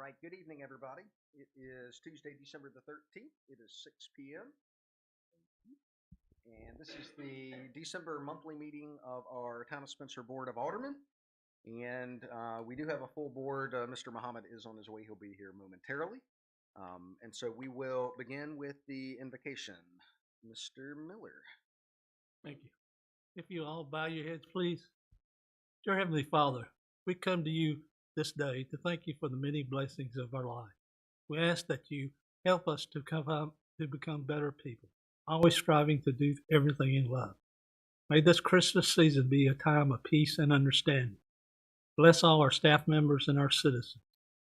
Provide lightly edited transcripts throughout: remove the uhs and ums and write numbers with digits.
right, good evening, everybody. It is Tuesday, December the 13th. It is 6 p.m. And this is the December monthly meeting of our Town of Spencer Board of Aldermen. And we do have a full board. Mr. Muhammad is on his way. He'll be here momentarily. And so we will begin with the invocation. Mr. Miller. Thank you. If you all bow your heads, please. Dear Heavenly Father, we come to you this day to thank you for the many blessings of our life. We ask that you help us to become better people, always striving to do everything in love. May this Christmas season be a time of peace and understanding. Bless all our staff members and our citizens.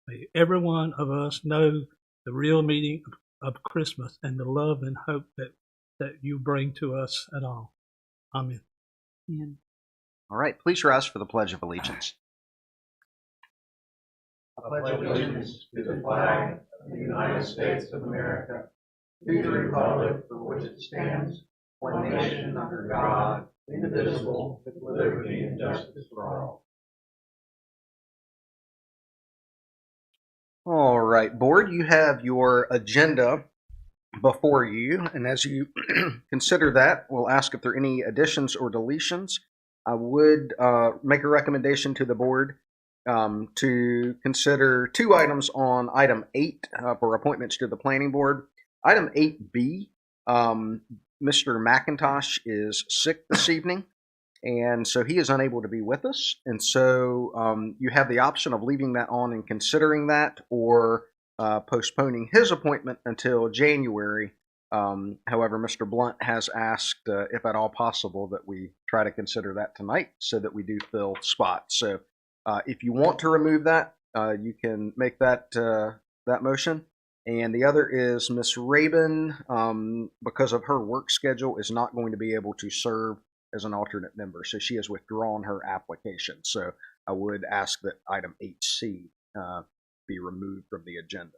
May every one of us know the real meaning of Christmas and the love and hope that you bring to us at all. Amen. Amen. All right, please rise for the Pledge of Allegiance. I pledge allegiance to the flag of the United States of America, to the republic for which it stands, one nation under God, indivisible, with liberty and justice for all. All right, board, you have your agenda before you, and as you consider that, we'll ask if there are any additions or deletions. I would make a recommendation to the board to consider two items on item 8 for appointments to the planning board. Item 8B, Mr. McIntosh is sick this evening, and so he is unable to be with us. And so you have the option of leaving that on and considering that, or postponing his appointment until January. However, Mr. Blunt has asked, if at all possible, that we try to consider that tonight so that we do fill spots. So if you want to remove that, you can make that motion. And the other is Miss Rabin, because of her work schedule, is not going to be able to serve as an alternate member. So she has withdrawn her application. So I would ask that item 8C be removed from the agenda.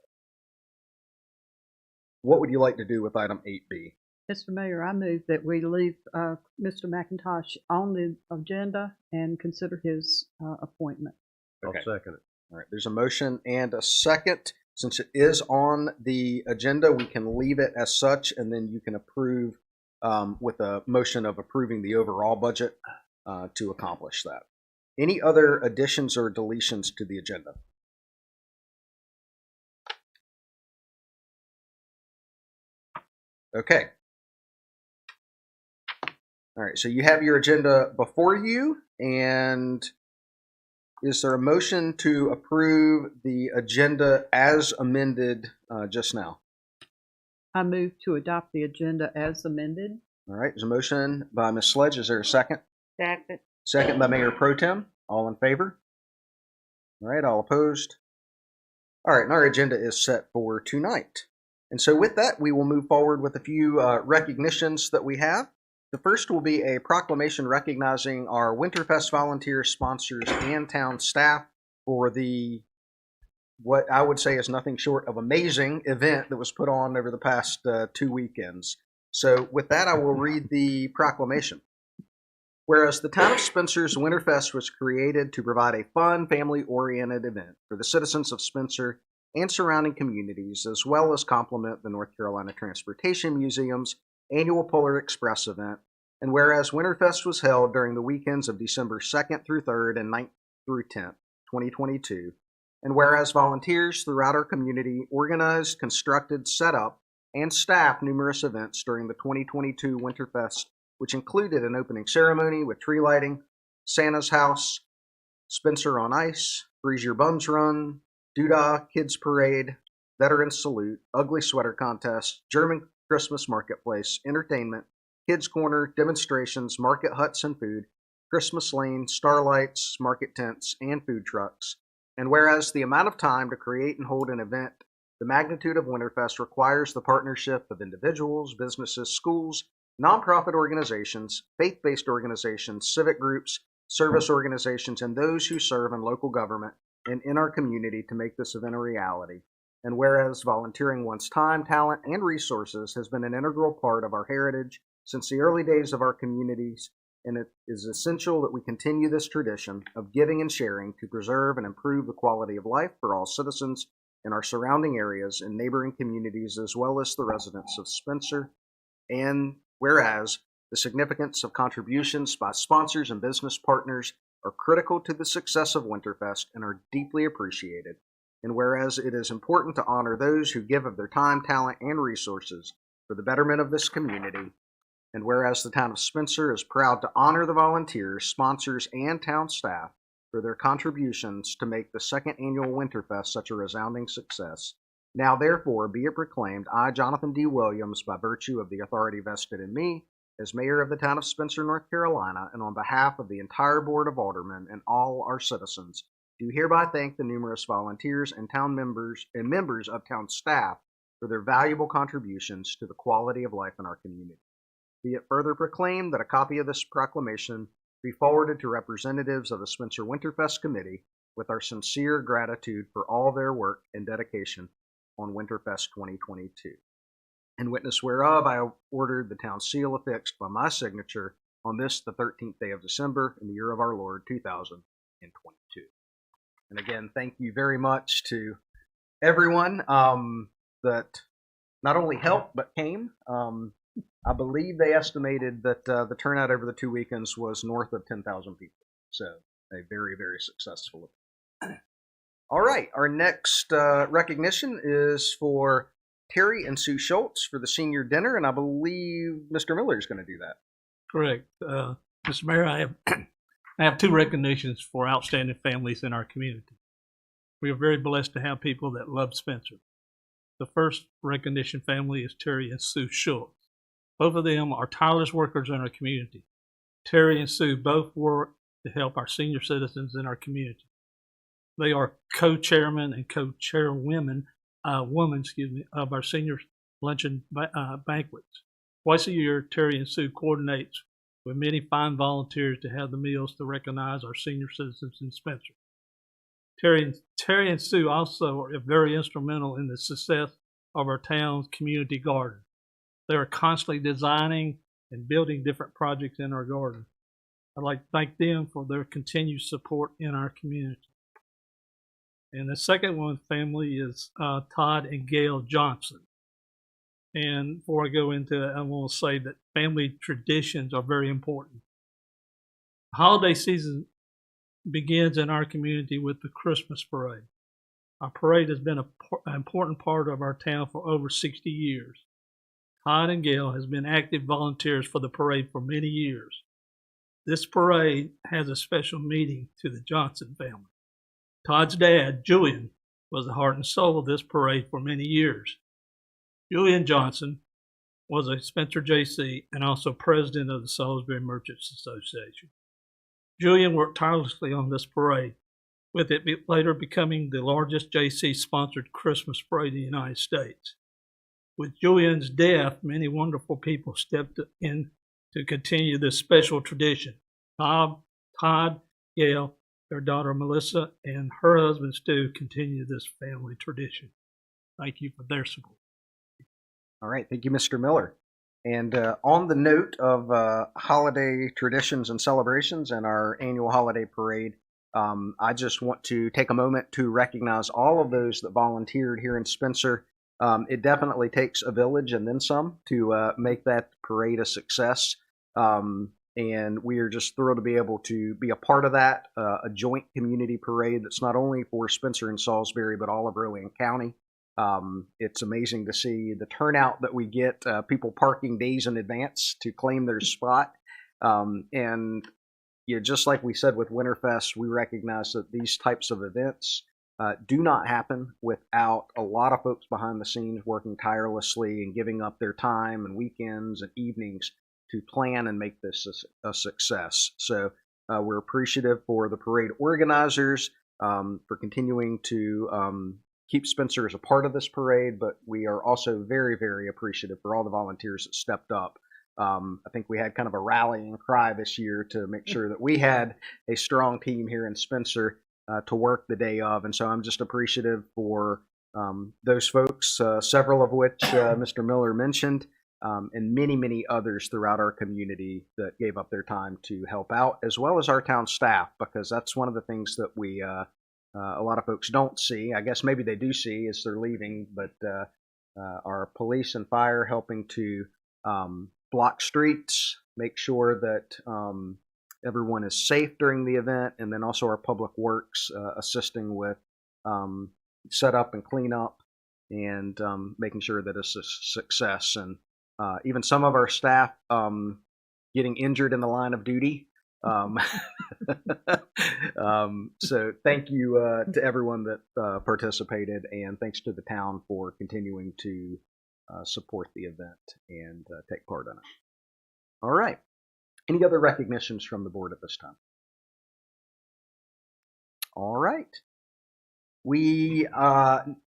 What would you like to do with item 8B? Mr. Mayor, I move that we leave Mr. McIntosh on the agenda and consider his appointment. Okay. I'll second it. All right, there's a motion and a second. Since it is on the agenda, we can leave it as such, and then you can approve with a motion of approving the overall budget to accomplish that. Any other additions or deletions to the agenda? Okay. All right, so you have your agenda before you, and is there a motion to approve the agenda as amended just now? I move to adopt the agenda as amended. All right, there's a motion by Ms. Sledge. Is there a second? Second. Second by Mayor Pro Tem. All in favor? All right, all opposed? All right, and our agenda is set for tonight. And so with that, we will move forward with a few recognitions that we have. The first will be a proclamation recognizing our Winterfest volunteers, sponsors, and town staff for the, what I would say is nothing short of amazing event that was put on over the past 2 weekends. So with that, I will read the proclamation. Whereas the Town of Spencer's Winterfest was created to provide a fun, family-oriented event for the citizens of Spencer and surrounding communities, as well as complement the North Carolina Transportation Museum's annual Polar Express event. And whereas Winterfest was held during the weekends of December 2nd through 3rd and 9th through 10th, 2022, and whereas volunteers throughout our community organized, constructed, set up, and staffed numerous events during the 2022 Winterfest, which included an opening ceremony with tree lighting, Santa's House, Spencer on Ice, Freeze Your Bums Run, Doodah Kids Parade, Veterans Salute, Ugly Sweater Contest, German Christmas Marketplace, Entertainment, Kids Corner, Demonstrations, Market Huts and Food, Christmas Lane, Starlights, Market Tents, and Food Trucks. And whereas the amount of time to create and hold an event, the magnitude of Winterfest requires the partnership of individuals, businesses, schools, nonprofit organizations, faith-based organizations, civic groups, service organizations, and those who serve in local government and in our community to make this event a reality. And whereas volunteering one's time, talent, and resources has been an integral part of our heritage since the early days of our communities, and it is essential that we continue this tradition of giving and sharing to preserve and improve the quality of life for all citizens in our surrounding areas and neighboring communities, as well as the residents of Spencer. And whereas the significance of contributions by sponsors and business partners are critical to the success of Winterfest and are deeply appreciated. And whereas it is important to honor those who give of their time, talent, and resources for the betterment of this community. And whereas the town of Spencer is proud to honor the volunteers, sponsors, and town staff for their contributions to make the second annual Winterfest such a resounding success. Now therefore be it proclaimed, I, Jonathan D. Williams, by virtue of the authority vested in me as mayor of the town of Spencer, North Carolina, and on behalf of the entire board of aldermen and all our citizens, do hereby thank the numerous volunteers and town members and members of town staff for their valuable contributions to the quality of life in our community. Be it further proclaimed that a copy of this proclamation be forwarded to representatives of the Spencer Winterfest Committee with our sincere gratitude for all their work and dedication on Winterfest 2022. In witness whereof, I ordered the town seal affixed by my signature on this, the 13th day of December, in the year of our Lord, 2022. And again, thank you very much to everyone that not only helped but came. I believe they estimated that the turnout over the 2 weekends was north of 10,000 people. So a very, very successful event. All right, our next recognition is for Terry and Sue Schultz for the senior dinner, and I believe Mr. Miller is going to do that. Correct. Mr. Mayor, I have two recognitions for outstanding families in our community. We are very blessed to have people that love Spencer. The first recognition family is Terry and Sue Schultz. Both of them are tireless workers in our community. Terry and Sue both work to help our senior citizens in our community. They are co-chairmen and co-chairwomen of our senior luncheon banquets. Twice a year, Terry and Sue coordinates with many fine volunteers to have the meals to recognize our senior citizens in Spencer. Terry and Sue also are very instrumental in the success of our town's community garden. They are constantly designing and building different projects in our garden. I'd like to thank them for their continued support in our community. And the second one family is Todd and Gail Johnson. And before I go into it, I want to say that family traditions are very important. The holiday season begins in our community with the Christmas parade. Our parade has been an important part of our town for over 60 years. Todd and Gail has been active volunteers for the parade for many years. This parade has a special meaning to the Johnson family. Todd's dad, Julian, was the heart and soul of this parade for many years. Julian Johnson was a Spencer JC and also president of the Salisbury Merchants Association. Julian worked tirelessly on this parade, with it later becoming the largest JC-sponsored Christmas parade in the United States. With Julian's death, many wonderful people stepped in to continue this special tradition. Todd, Gail, their daughter Melissa, and her husband Stu continue this family tradition. Thank you for their support. All right, thank you, Mr. Miller. And on the note of holiday traditions and celebrations and our annual holiday parade, I just want to take a moment to recognize all of those that volunteered here in Spencer. It definitely takes a village and then some to make that parade a success. And we are just thrilled to be able to be a part of that, a joint community parade that's not only for Spencer and Salisbury, but all of Rowan County. It's amazing to see the turnout that we get, people parking days in advance to claim their spot. And just like we said with Winterfest, we recognize that these types of events do not happen without a lot of folks behind the scenes working tirelessly and giving up their time and weekends and evenings to plan and make this a success. So we're appreciative for the parade organizers for continuing to keep Spencer as a part of this parade, but we are also very, very appreciative for all the volunteers that stepped up. I think we had kind of a rallying cry this year to make sure that we had a strong team here in Spencer to work the day of. And so I'm just appreciative for those folks, several of which Mr. Miller mentioned, and many, many others throughout our community that gave up their time to help out, as well as our town staff, because that's one of the things that we a lot of folks don't see. I guess maybe they do see as they're leaving, but our police and fire helping to block streets, make sure that everyone is safe during the event, and then also our public works assisting with setup and cleanup and making sure that it's a success. And even some of our staff getting injured in the line of duty. So thank you to everyone that participated, and thanks to the town for continuing to support the event and take part in it. All right. Any other recognitions from the board at this time? All right. We'll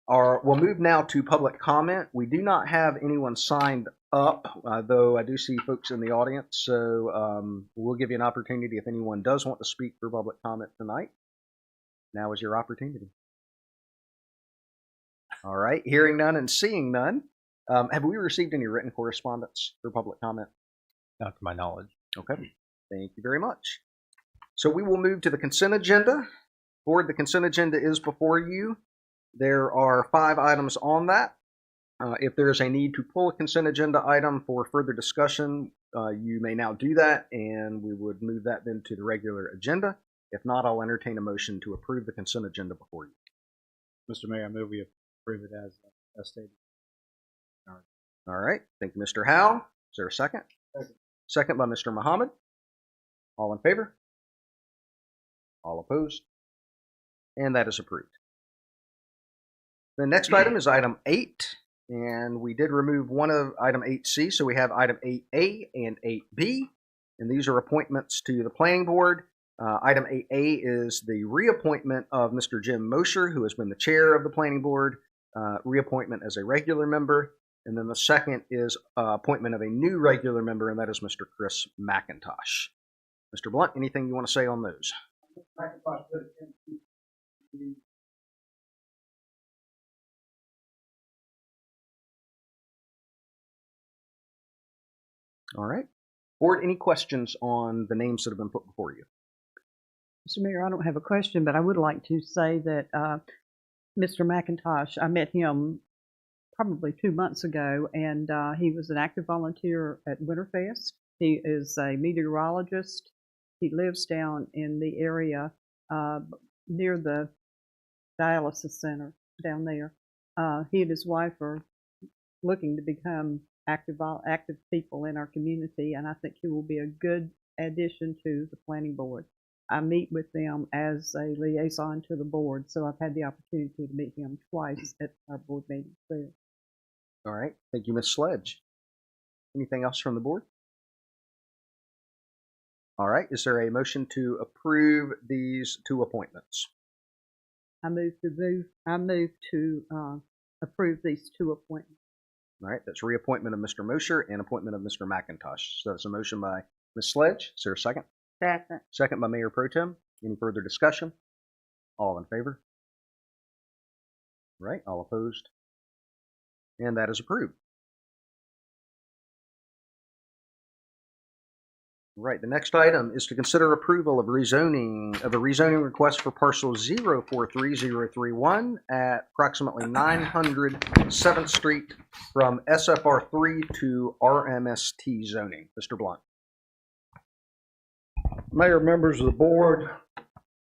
move now to public comment. We do not have anyone signed up, though I do see folks in the audience, so we'll give you an opportunity if anyone does want to speak for public comment tonight. Now is your opportunity. All right, hearing none and seeing none. Have we received any written correspondence for public comment? Not to my knowledge. Okay, thank you very much. So we will move to the consent agenda. Board, the consent agenda is before you. There are 5 items on that. If there is a need to pull a consent agenda item for further discussion, you may now do that, and we would move that then to the regular agenda. If not, I'll entertain a motion to approve the consent agenda before you. Mr. Mayor, I move we approve it as stated. All right. Thank you, Mr. Howe. Is there a second? Second by Mr. Muhammad. All in favor? All opposed? And that is approved. The next item is item 8, and we did remove one of item 8C, so we have item 8A and 8B, and these are appointments to the planning board. Item 8A is the reappointment of Mr. Jim Mosher, who has been the chair of the planning board, reappointment as a regular member, and then the second is appointment of a new regular member, and that is Mr. Chris McIntosh. Mr. Blunt, anything you want to say on those? All right. Board, any questions on the names that have been put before you? Mr. Mayor, I don't have a question, but I would like to say that Mr. McIntosh, I met him probably 2 months ago, and he was an active volunteer at Winterfest. He is a meteorologist. He lives down in the area near the dialysis center down there. He and his wife are looking to become active people in our community, and I think he will be a good addition to the planning board. I meet with them as a liaison to the board, so I've had the opportunity to meet him twice at our board meetings there. All right. Thank you, Ms. Sledge. Anything else from the board? All right. Is there a motion to approve these 2 appointments? I move to approve these 2 appointments. All right. That's reappointment of Mr. Mosher and appointment of Mr. McIntosh. So that's a motion by Ms. Sledge. Is there a second? Second. Second by Mayor Pro Tem. Any further discussion? All in favor? All right. All opposed? And that is approved. Right, the next item is to consider approval of a rezoning request for parcel 043031 at approximately 900 7th Street from SFR3 to RMST zoning. Mr. Blunt. Mayor, members of the board,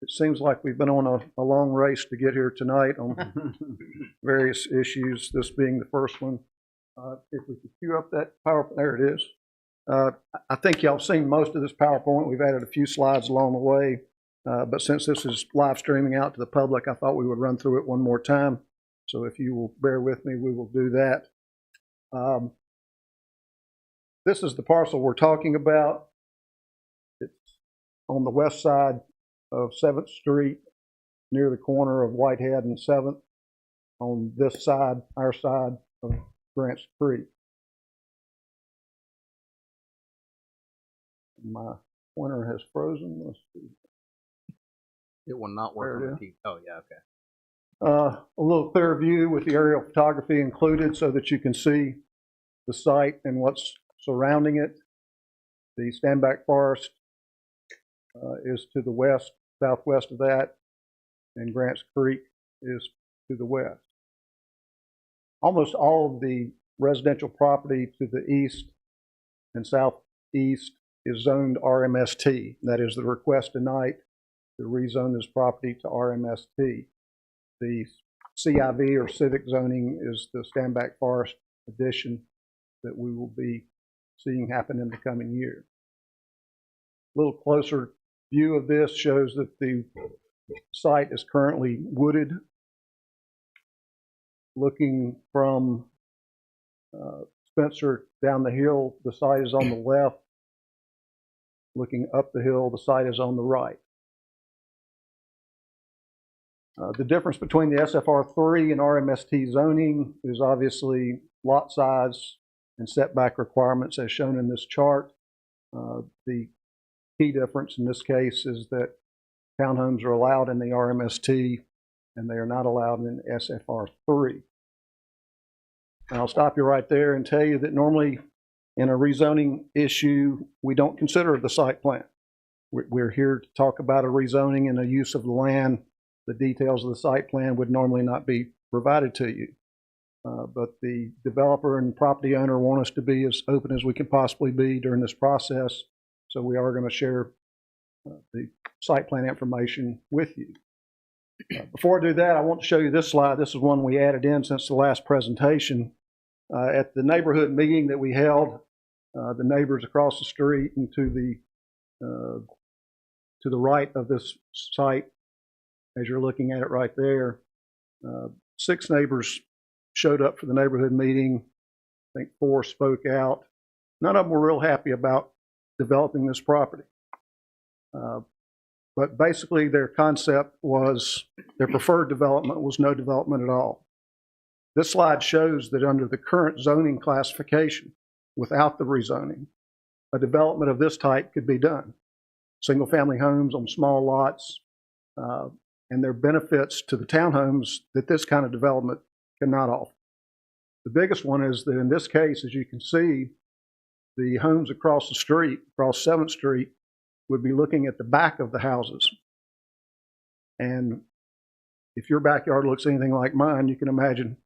it seems like we've been on a long race to get here tonight on various issues, this being the first one. If we could cue up that PowerPoint, there it is. I think y'all have seen most of this PowerPoint. We've added a few slides along the way, but since this is live streaming out to the public, I thought we would run through it one more time. So if you will bear with me, we will do that. This is the parcel we're talking about. It's on the west side of 7th Street, near the corner of Whitehead and 7th, on this side, our side of Grants Creek. My pointer has frozen. Let's see. It will not work on the TV. Oh, yeah, okay. A little clear view with the aerial photography included so that you can see the site and what's surrounding it. The standback forest is to the west, southwest of that. and Grants Creek is to the west. Almost all of the residential property to the east and southeast is zoned RMST. That is the request tonight to rezone this property to RMST. The CIV or civic zoning is the standback forest addition that we will be seeing happen in the coming year. A little closer view of this shows that the site is currently wooded. Looking from Spencer down the hill, the site is on the left. Looking up the hill, the site is on the right. The difference between the SFR3 and RMST zoning is obviously lot size and setback requirements as shown in this chart. The key difference in this case is that townhomes are allowed in the RMST and they are not allowed in SFR3. And I'll stop you right there and tell you that normally in a rezoning issue, we don't consider the site plan. We're here to talk about a rezoning and a use of the land. The details of the site plan would normally not be provided to you. But the developer and property owner want us to be as open as we can possibly be during this process. So we are going to share the site plan information with you. Before I do that, I want to show you this slide. This is one we added in since the last presentation. At the neighborhood meeting that we held, the neighbors across the street and to the right of this site, as you're looking at it right there, 6 neighbors showed up for the neighborhood meeting. I think 4 spoke out. None of them were real happy about developing this property. But basically their concept was, their preferred development was no development at all. This slide shows that under the current zoning classification, without the rezoning, a development of this type could be done. Single family homes on small lots, and there are benefits to the townhomes that this kind of development cannot offer. The biggest one is that in this case, as you can see, the homes across the street, across 7th Street, would be looking at the back of the houses. And if your backyard looks anything like mine, you can imagine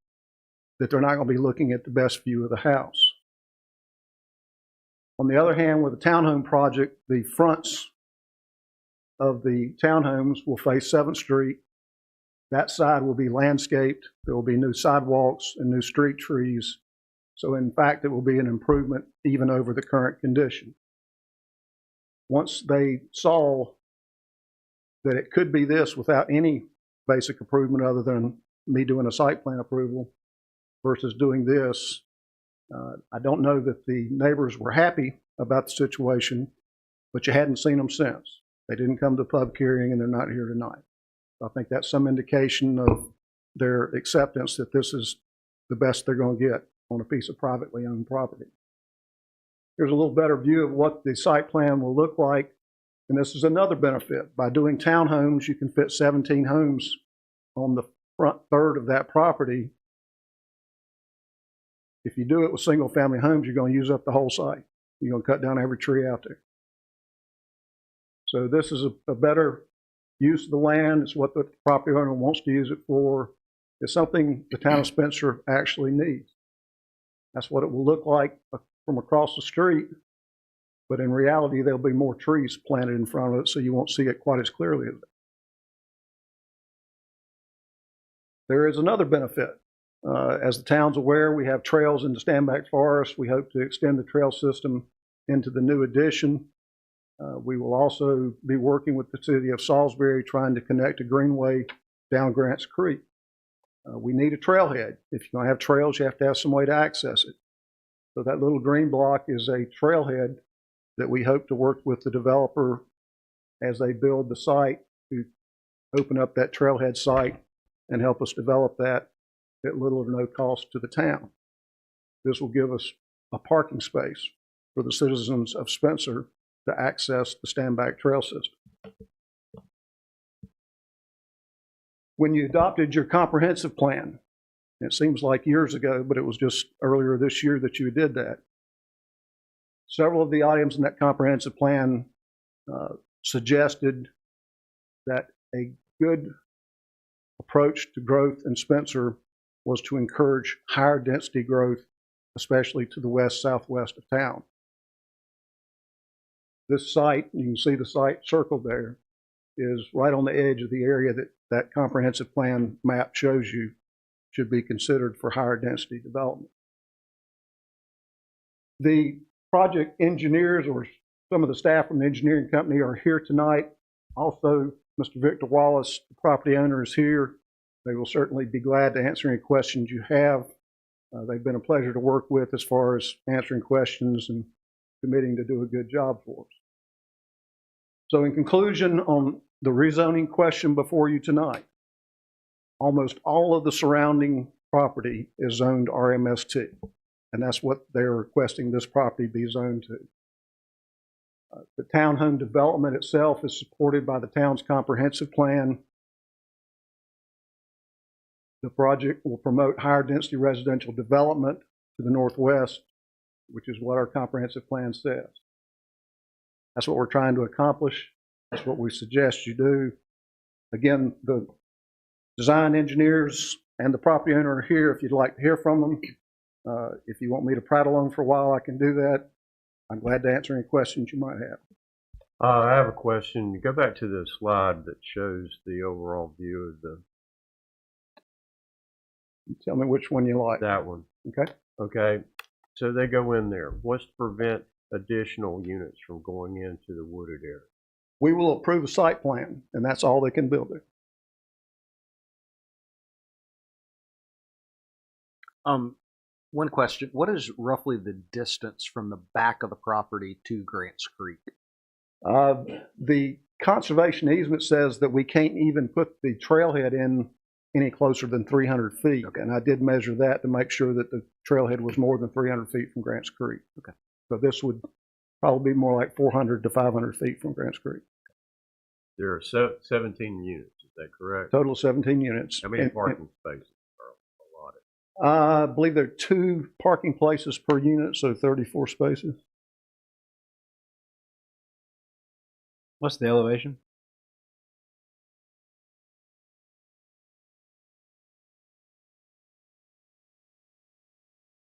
that they're not going to be looking at the best view of the house. On the other hand, with the townhome project, the fronts of the townhomes will face 7th Street. That side will be landscaped. There will be new sidewalks and new street trees. So in fact, it will be an improvement even over the current condition. Once they saw that it could be this without any basic improvement other than me doing a site plan approval versus doing this, I don't know that the neighbors were happy about the situation, but you hadn't seen them since. They didn't come to the public hearing and they're not here tonight. I think that's some indication of their acceptance that this is the best they're going to get on a piece of privately owned property. Here's a little better view of what the site plan will look like. And this is another benefit. By doing townhomes, you can fit 17 homes on the front third of that property. If you do it with single family homes, you're going to use up the whole site. You're going to cut down every tree out there. So this is a better use of the land. It's what the property owner wants to use it for. It's something the town of Spencer actually needs. That's what it will look like from across the street, but in reality, there'll be more trees planted in front of it, so you won't see it quite as clearly as that. There is another benefit. As the town's aware, we have trails in the standback forest. We hope to extend the trail system into the new addition. We will also be working with the city of Salisbury trying to connect a greenway down Grants Creek. We need a trailhead. If you're going to have trails, you have to have some way to access it. So that little green block is a trailhead that we hope to work with the developer as they build the site to open up that trailhead site and help us develop that at little or no cost to the town. This will give us a parking space for the citizens of Spencer to access the standback trail system. When you adopted your comprehensive plan, it seems like years ago, but it was just earlier this year that you did that. Several of the items in that comprehensive plan suggested that a good approach to growth in Spencer was to encourage higher density growth, especially to the west-southwest of town. This site, you can see the site circled there, is right on the edge of the area that that comprehensive plan map shows you should be considered for higher density development. The project engineers or some of the staff from the engineering company are here tonight. Also, Mr. Victor Wallace, the property owner, is here. They will certainly be glad to answer any questions you have. They've been a pleasure to work with as far as answering questions and committing to do a good job for us. So in conclusion, on the rezoning question before you tonight, almost all of the surrounding property is zoned RMST, and that's what they're requesting this property be zoned to. The townhome development itself is supported by the town's comprehensive plan. The project will promote higher density residential development to the northwest, which is what our comprehensive plan says. That's what we're trying to accomplish. That's what we suggest you do. Again, the design engineers and the property owner are here if you'd like to hear from them. If you want me to prattle on for a while, I can do that. I'm glad to answer any questions you might have. I have a question. Go back to the slide that shows the overall view of You tell me which one you like. that one. Okay. Okay. So they go in there. What's to prevent additional units from going into the wooded area? We will approve a site plan, and that's all they can build it. One question: what is roughly the distance from the back of the property to Grants Creek? The conservation easement says that we can't even put the trailhead in any closer than 300 feet. Okay. And I did measure that to make sure that the trailhead was more than 300 feet from Grants Creek. Okay. So this would probably be more like 400 to 500 feet from Grants Creek. There are 17 units. Is that correct? Total of 17 units. How many And- parking spaces are allotted? I believe there are 2 parking places per unit, so 34 spaces. What's the elevation?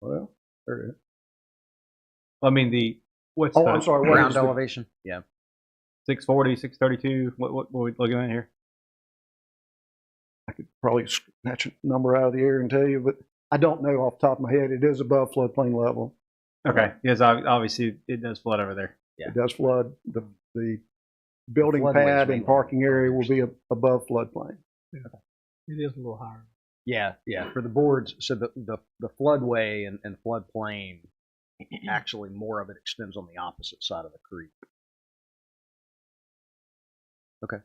Well, there it is. I mean, what's Oh, the I'm sorry. What Ground is the- elevation? Yeah. 640, 632? What are we looking at here? I could probably snatch a number out of the air and tell you, but I don't know off the top of my head. It is above floodplain level. Okay, yes, obviously it does flood over there. Yeah. It does flood. The building floodway's pad and mainly parking area will be above floodplain. It is a little higher. Yeah, yeah. For the boards, so the floodway and floodplain, actually more of it extends on the opposite side of the creek. Okay.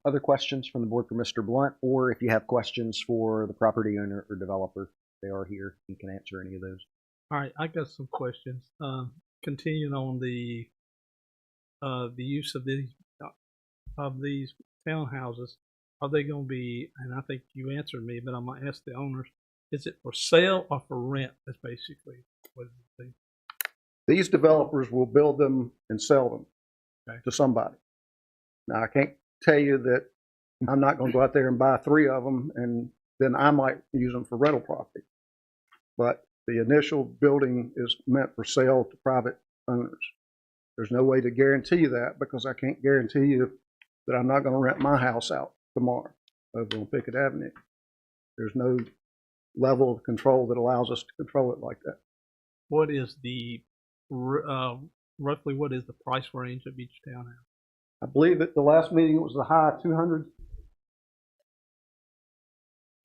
Other questions from the board for Mr. Blunt, or if you have questions for the property owner or developer, they are here. You can answer any of those. All right, I got some questions. Continuing on the use of these townhouses, are they going to be? And I think you answered me, but I'm going to ask the owners: is it for sale or for rent? That's basically what it is. These developers will build them and sell them to somebody. Now, I can't tell you that I'm not going to go out there and buy 3 of them, and then I might use them for rental property. But the initial building is meant for sale to private owners. There's no way to guarantee that because I can't guarantee you that I'm not going to rent my house out tomorrow over on Pickett Avenue. There's no level of control that allows us to control it like that. What is the roughly? What is the price range of each townhouse? I believe at the last meeting it was the high 200s.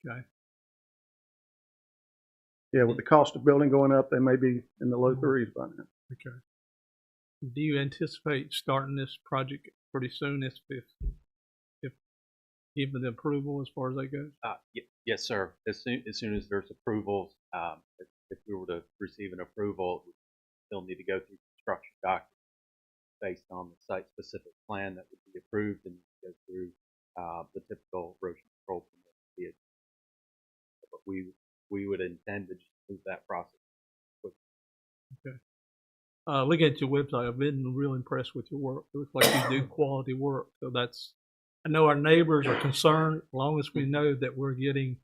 Okay. Yeah, with the cost of building going up, they may be in the low 30s by now. Okay. Do you anticipate starting this project pretty soon if given the approval as far as that goes? Yes, sir. As soon as there's approvals, if we were to receive an approval, we still need to go through construction documents based on the site-specific plan that would be approved and go through the typical erosion control permit. But we would intend to just move that process quickly. Okay. Looking at your website, I've been real impressed with your work. It looks like you do quality work, so that's I know our neighbors are concerned. As long as we know that we're getting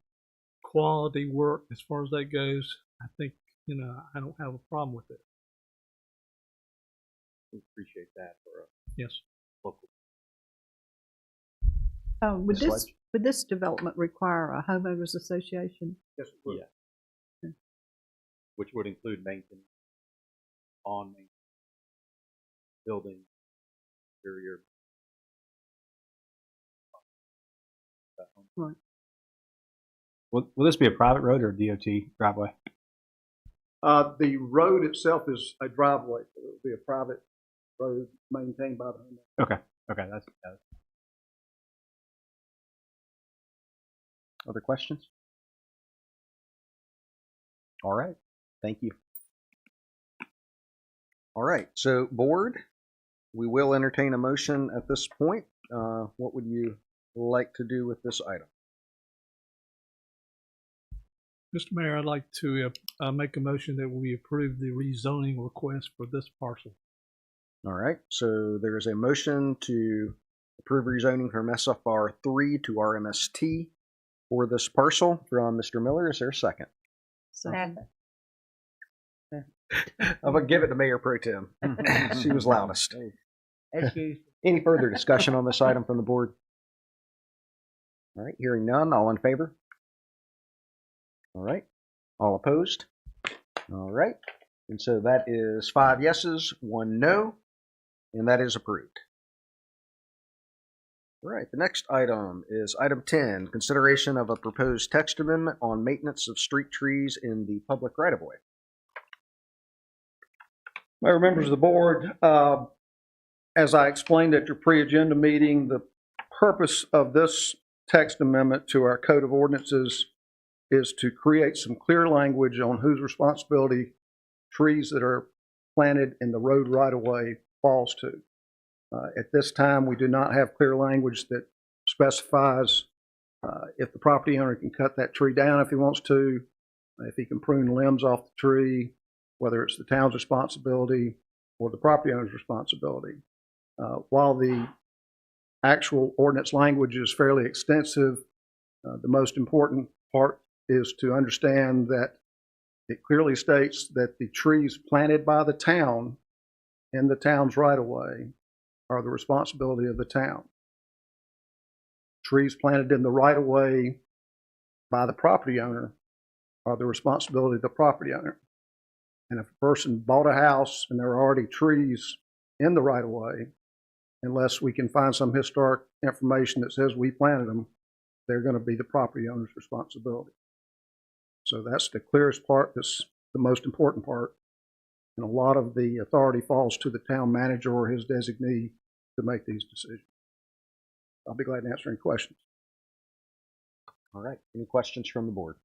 quality work as far as that goes, I think, I don't have a problem with it. We appreciate that for us Yes. local. Would this development require a homeowners association? Yes, it would. Yeah. Which would include maintenance, on maintenance, building, interior. Right. Will this be a private road or a DOT driveway? The road itself is a driveway. So it will be a private road maintained by the homeowner. Okay, that's Other questions? All right. Thank you. All right. So, board, we will entertain a motion at this point. What would you like to do with this item? Mr. Mayor, I'd like to make a motion that we approve the rezoning request for this parcel. All right. So there is a motion to approve rezoning from SFR 3 to RMST for this parcel from Mr. Miller. Is there a second? Second. I'm going to give it to Mayor Pro Tem. She was loudest. Any further discussion on this item from the board? All right. Hearing none. All in favor? All right. All opposed? All right. And so that is 5 yeses, 1 no, and that is approved. All right. The next item is item 10, consideration of a proposed text amendment on maintenance of street trees in the public right-of-way. Mayor, members of the board, as I explained at your pre-agenda meeting, the purpose of this text amendment to our Code of Ordinances is to create some clear language on whose responsibility trees that are planted in the road right-of-way falls to. At this time, we do not have clear language that specifies if the property owner can cut that tree down if he wants to, if he can prune limbs off the tree, whether it's the town's responsibility or the property owner's responsibility. While the actual ordinance language is fairly extensive, the most important part is to understand that it clearly states that the trees planted by the town in the town's right-of-way are the responsibility of the town. Trees planted in the right-of-way by the property owner are the responsibility of the property owner. And if a person bought a house and there are already trees in the right-of-way, unless we can find some historic information that says we planted them, they're going to be the property owner's responsibility. So that's the clearest part. That's the most important part. And a lot of the authority falls to the town manager or his designee to make these decisions. I'll be glad to answer any questions. All right. Any questions from the board?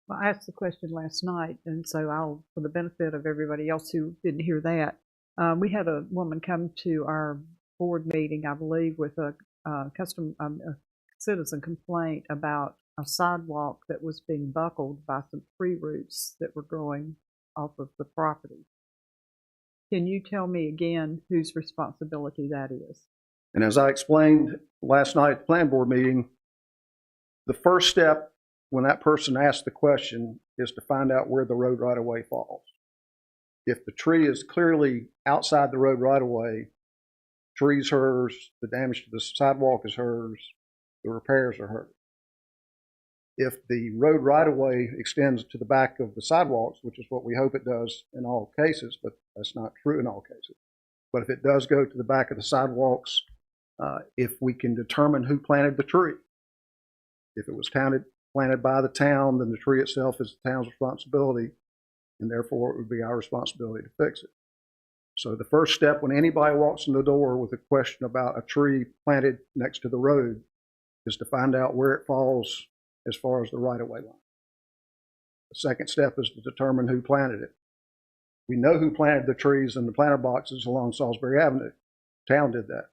Well, I asked the question last night, and so for the benefit of everybody else who didn't hear that, we had a woman come to our board meeting, I believe, with a citizen complaint about a sidewalk that was being buckled by some tree roots that were growing off of the property. Can you tell me again whose responsibility that is? And as I explained last night at the planning board meeting, the first step when that person asks the question is to find out where the road right-of-way falls. If the tree is clearly outside the road right-of-way, tree's hers, the damage to the sidewalk is hers, the repairs are hers. If the road right-of-way extends to the back of the sidewalks, which is what we hope it does in all cases, but that's not true in all cases. But if it does go to the back of the sidewalks, if we can determine who planted the tree, if it was planted by the town, then the tree itself is the town's responsibility, and therefore it would be our responsibility to fix it. So the first step when anybody walks in the door with a question about a tree planted next to the road is to find out where it falls as far as the right-of-way line. The second step is to determine who planted it. We know who planted the trees in the planter boxes along Salisbury Avenue. The town did that.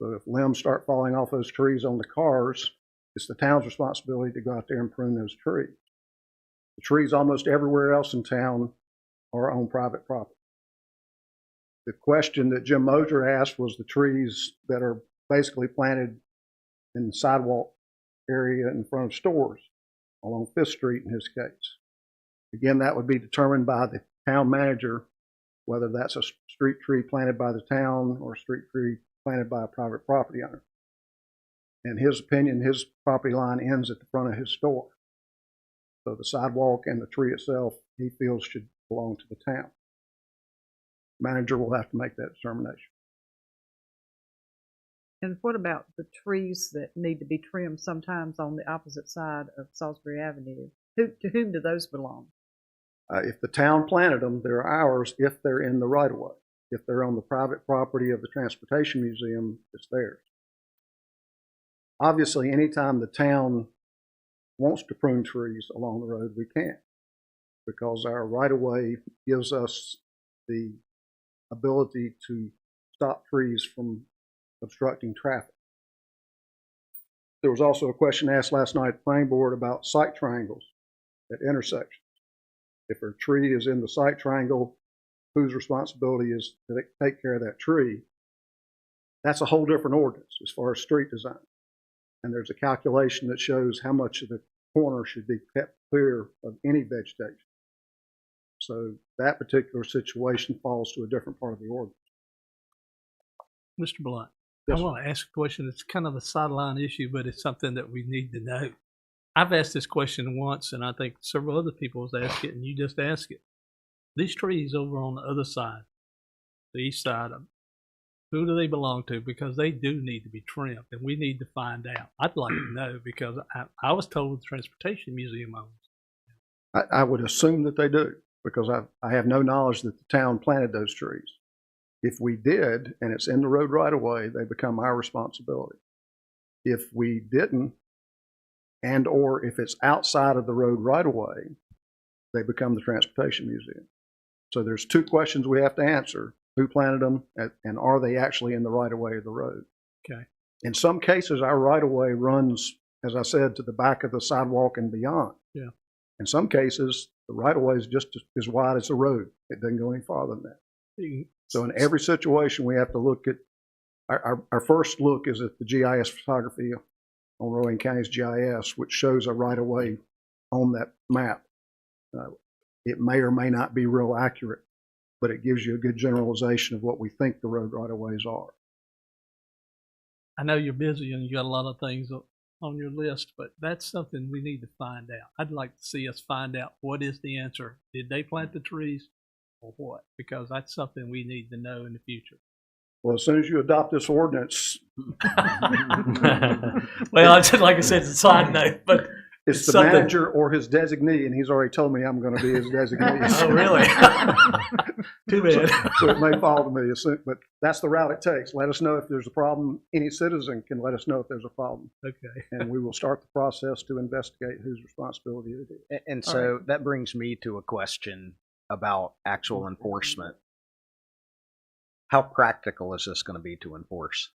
So if limbs start falling off those trees on the cars, it's the town's responsibility to go out there and prune those trees. The trees almost everywhere else in town are on private property. The question that Jim Mosier asked was the trees that are basically planted in the sidewalk area in front of stores along Fifth Street in his case. Again, that would be determined by the town manager, whether that's a street tree planted by the town or a street tree planted by a private property owner. In his opinion, his property line ends at the front of his store. So the sidewalk and the tree itself, he feels, should belong to the town. Manager will have to make that determination. And what about the trees that need to be trimmed sometimes on the opposite side of Salisbury Avenue? To whom do those belong? If the town planted them, they're ours if they're in the right of way. If they're on the private property of the Transportation Museum, it's theirs. Obviously, anytime the town wants to prune trees along the road, we can, because our right of way gives us the ability to stop trees from obstructing traffic. There was also a question asked last night at the planning board about sight triangles at intersections. If a tree is in the sight triangle, whose responsibility is to take care of that tree? That's a whole different ordinance as far as street design. And there's a calculation that shows how much of the corner should be kept clear of any vegetation. So that particular situation falls to a different part of the ordinance. Mr. Blunt, Yes, I want to ask a question. It's kind of a sideline issue, but it's something that we need to know. I've asked this question once, and I think several other people have asked it, and you just asked it. These trees over on the other side, the east side of them, who do they belong to? Because they do need to be trimmed, and we need to find out. I'd like to know, because I was told the Transportation Museum owns. I would assume that they do, because I have no knowledge that the town planted those trees. If we did, and it's in the road right of way, they become our responsibility. If we didn't, and or if it's outside of the road right of way, they become the Transportation Museum. So there's two questions we have to answer: who planted them, and are they actually in the right of way of the road? Okay. In some cases, our right of way runs, as I said, to the back of the sidewalk and beyond. Yeah. In some cases, the right of way is just as wide as the road. It doesn't go any farther than that. So in every situation, we have to look at our first look is at the GIS photography on Rowan County's GIS, which shows a right of way on that map. It may or may not be real accurate, but it gives you a good generalization of what we think the road right of ways are. I know you're busy and you got a lot of things on your list, but that's something we need to find out. I'd like to see us find out what is the answer. Did they plant the trees or what? Because that's something we need to know in the future. Well, as soon as you adopt this ordinance, Well, it's like I said, it's a side note, but it's the something- manager or his designee, and he's already told me I'm going to be his designee. Oh, really? Too bad. So it may fall to me, but that's the route it takes. Let us know if there's a problem. Any citizen can let us know if there's a problem, Okay. and we will start the process to investigate whose responsibility it is. And so that brings me to a question about actual enforcement. How practical is this going to be to enforce?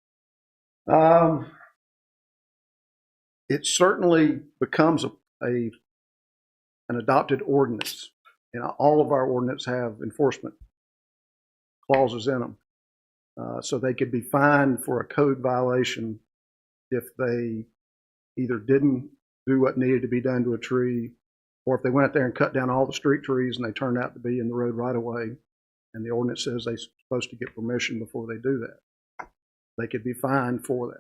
It certainly becomes an adopted ordinance. You know, all of our ordinance have enforcement clauses in them. So they could be fined for a code violation if they either didn't do what needed to be done to a tree, or if they went out there and cut down all the street trees and they turned out to be in the road right of way, and the ordinance says they're supposed to get permission before they do that. They could be fined for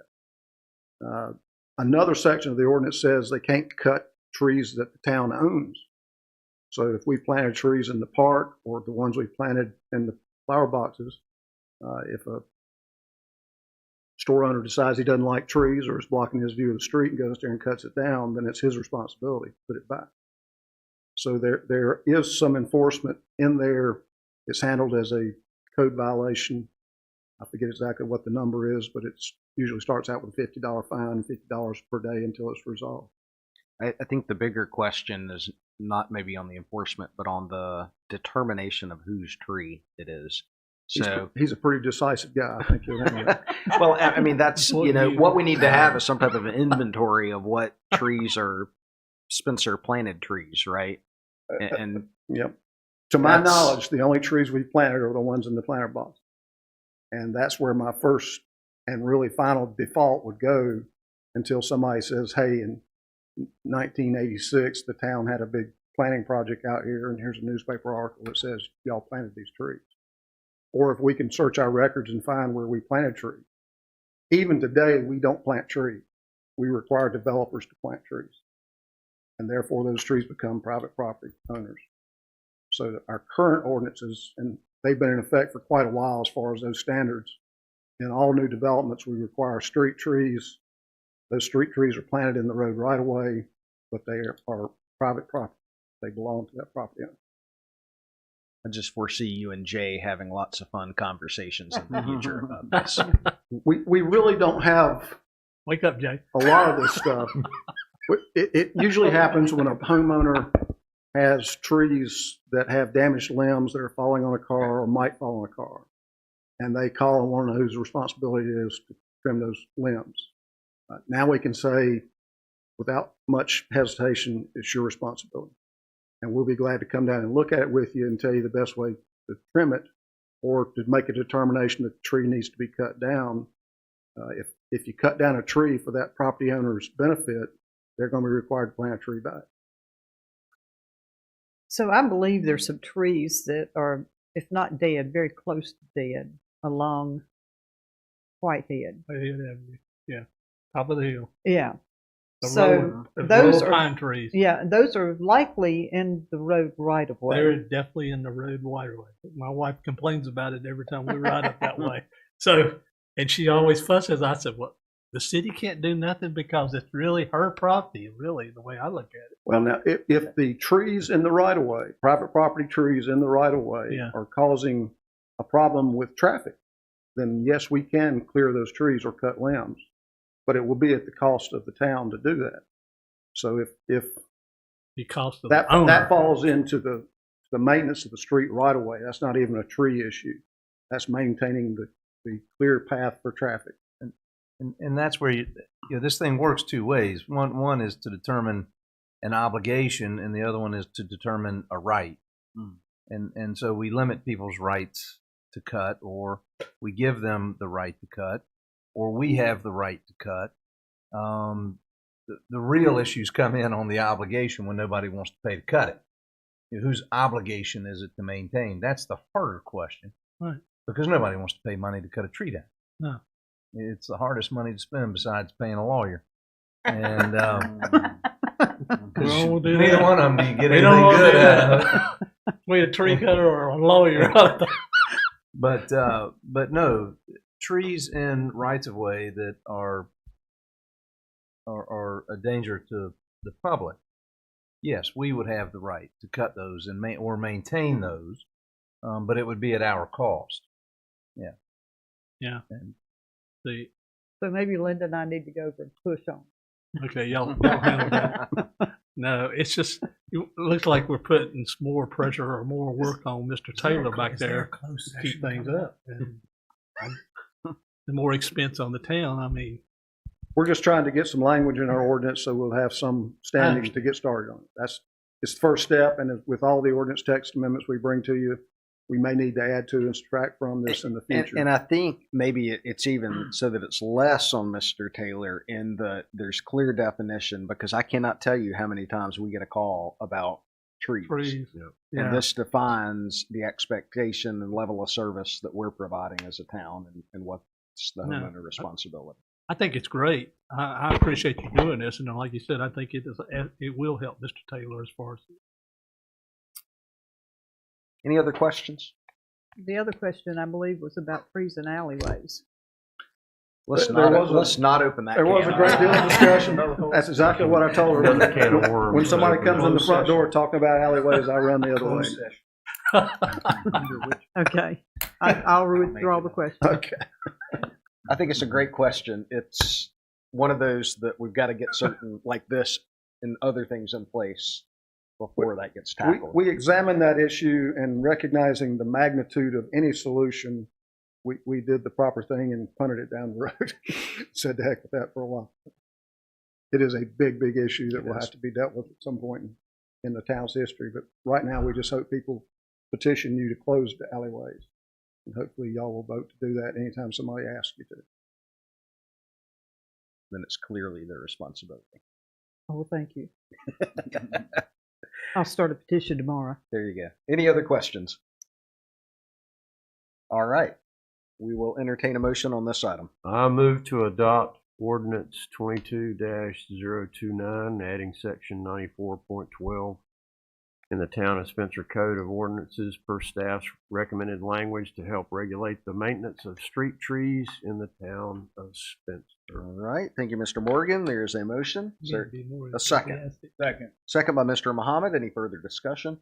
that. Another section of the ordinance says they can't cut trees that the town owns. So if we planted trees in the park, or the ones we planted in the flower boxes, if a store owner decides he doesn't like trees or is blocking his view of the street and goes there and cuts it down, then it's his responsibility to put it back. So there is some enforcement in there. It's handled as a code violation. I forget exactly what the number is, but it usually starts out with a $50 fine, $50 per day until it's resolved. I think the bigger question is not maybe on the enforcement, but on the determination of whose tree it is. So He's a pretty decisive guy, I think you'll know that. well, I mean, that's, What you know, you- what we need to have is some type of an inventory of what trees are Spencer planted trees, right? And Yep. To my That's- knowledge, the only trees we planted are the ones in the planter box. And that's where my first and really final default would go until somebody says, hey, in 1986, the town had a big planting project out here, and here's a newspaper article that says y'all planted these trees. Or if we can search our records and find where we planted trees. Even today, we don't plant trees. We require developers to plant trees. And therefore, those trees become private property owners. So our current ordinances, and they've been in effect for quite a while as far as those standards, in all new developments, we require street trees. Those street trees are planted in the road right away, but they are private property. They belong to that property owner. I just foresee you and Jay having lots of fun conversations in the future about this. We really don't have Wake up, Jay. a lot of this stuff. It usually happens when a homeowner has trees that have damaged limbs that are falling on a car or might fall on a car. And they call and want to know whose responsibility it is to trim those limbs. Now we can say, without much hesitation, it's your responsibility. And we'll be glad to come down and look at it with you and tell you the best way to trim it, or to make a determination that the tree needs to be cut down. If you cut down a tree for that property owner's benefit, they're going to be required to plant a tree back. So I believe there's some trees that are, if not dead, very close to dead along Whitehead. Yeah, top of the hill. Yeah. The So road, the those row of are, pine trees. yeah, those are likely in the road right of way. They're definitely in the road right away. My wife complains about it every time we ride up that way. So, and she always fusses. I said, well, the city can't do nothing because it's really her property, really, the way I look at it. Well, now, if the trees in the right of way, private property trees in the right of way, Yeah. are causing a problem with traffic, then yes, we can clear those trees or cut limbs, but it will be at the cost of the town to do that. So if The cost of that the owner. that falls into the maintenance of the street right of way, that's not even a tree issue. That's maintaining the clear path for traffic. And that's where this thing works two ways. One is to determine an obligation, and the other one is to determine a right. And so we limit people's rights to cut, or we give them the right to cut, or we have the right to cut. The real issues come in on the obligation when nobody wants to pay to cut it. Whose obligation is it to maintain? That's the harder question, Right? Because nobody wants to pay money to cut a tree down. No. It's the hardest money to spend besides paying a lawyer. And We'll do neither that. one of them do you get We don't anything want to good do out of it. We a tree cutter or a lawyer. But no, trees in rights of way that are a danger to the public. Yes, we would have the right to cut those and maintain those, but it would be at our cost. Yeah. Yeah. And See, So maybe Linda and I need to go over and push on. okay, y'all handle that. No, it's just, it looks like we're putting some more pressure or more work on Mr. Taylor back there to keep things up. And the more expense on the town, I mean. We're just trying to get some language in our ordinance so we'll have some standings to get started on it. It's the first step, and with all the ordinance text amendments we bring to you, we may need to add to and subtract from this in the future. And I think maybe it's even so that it's less on Mr. Taylor in there's clear definition, because I cannot tell you how many times we get a call about trees. And this defines the expectation and level of service that we're providing as a town, and what's the homeowner responsibility. I think it's great. I appreciate you doing this, and like you said, I think it will help Mr. Taylor as far as. Any other questions? The other question, I believe, was about trees and alleyways. Let's not open that. There was a great deal of discussion. That's exactly what I told her. Another can of worms. When somebody comes in the front door talking about alleyways, I run the other way. Okay, I'll withdraw the question. Okay. I think it's a great question. It's one of those that we've got to get certain, like this and other things in place before that gets tackled. We examined that issue, and recognizing the magnitude of any solution, we did the proper thing and punted it down the road. Said the heck with that for a while. It is a big, big issue that will have to be dealt with at some point in the town's history. But right now, we just hope people petition you to close the alleyways. And hopefully y'all will vote to do that anytime somebody asks you to. Then it's clearly their responsibility. Oh, thank you. I'll start a petition tomorrow. There you go. Any other questions? All right. We will entertain a motion on this item. I move to adopt ordinance 22-029, adding section 94.12 in the Town of Spencer Code of Ordinances per staff's recommended language to help regulate the maintenance of street trees in the Town of Spencer. All right. Thank you, Mr. Morgan. There's a motion. Is there Be more a second? enthusiastic. Second. Second by Mr. Muhammad. Any further discussion?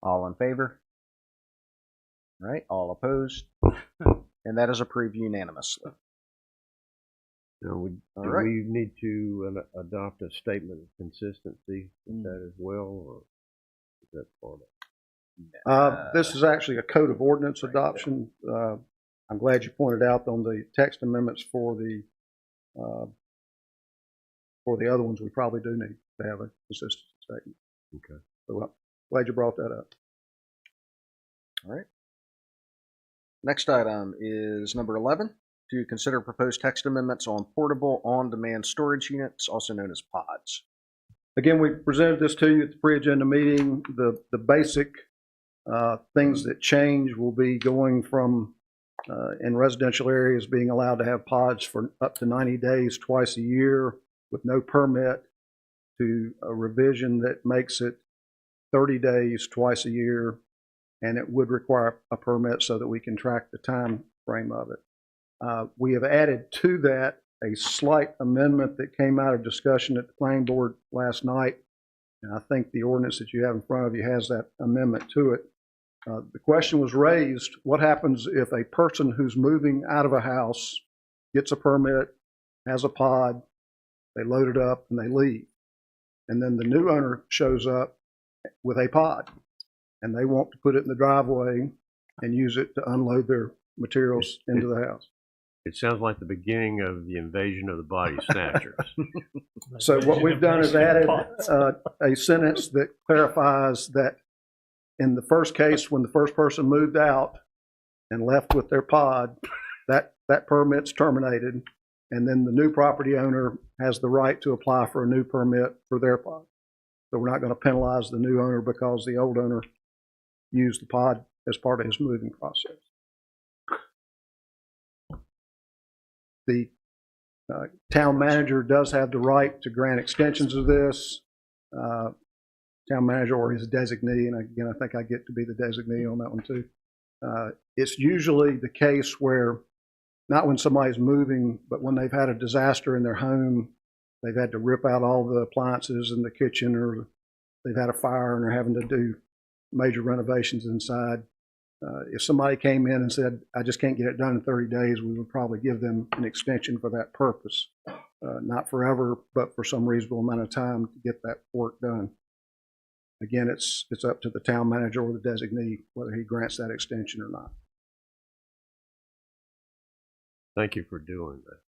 All in favor? All right. All opposed? And that is approved unanimously. Now, do All right. we need to adopt a statement of consistency with that as well, or is that part of it? This is actually a code of ordinance adoption. I'm glad you pointed out on the text amendments for the other ones. We probably do need to have a consistency statement. Okay. So glad you brought that up. All right. Next item is number 11, to consider proposed text amendments on portable on-demand storage units, also known as pods. Again, we presented this to you at the pre-agenda meeting. The basic things that change will be going from, in residential areas, being allowed to have pods for up to 90 days twice a year with no permit, to a revision that makes it 30 days twice a year, and it would require a permit so that we can track the time frame of it. We have added to that a slight amendment that came out of discussion at the planning board last night, and I think the ordinance that you have in front of you has that amendment to it. The question was raised, what happens if a person who's moving out of a house gets a permit, has a pod, they load it up, and they leave, and then the new owner shows up with a pod, and they want to put it in the driveway and use it to unload their materials into the house. It sounds like the beginning of the invasion of the body snatchers. So what we've done is added a sentence that clarifies that in the first case, when the first person moved out and left with their pod, that permit's terminated, and then the new property owner has the right to apply for a new permit for their pod. So we're not going to penalize the new owner because the old owner used the pod as part of his moving process. The town manager does have the right to grant extensions of this. Town manager or his designee, and again, I think I get to be the designee on that one too. It's usually the case where, not when somebody's moving, but when they've had a disaster in their home, they've had to rip out all the appliances in the kitchen, or they've had a fire and they're having to do major renovations inside. If somebody came in and said, I just can't get it done in 30 days, we would probably give them an extension for that purpose. Not forever, but for some reasonable amount of time to get that work done. Again, it's up to the town manager or the designee whether he grants that extension or not. Thank you for doing that.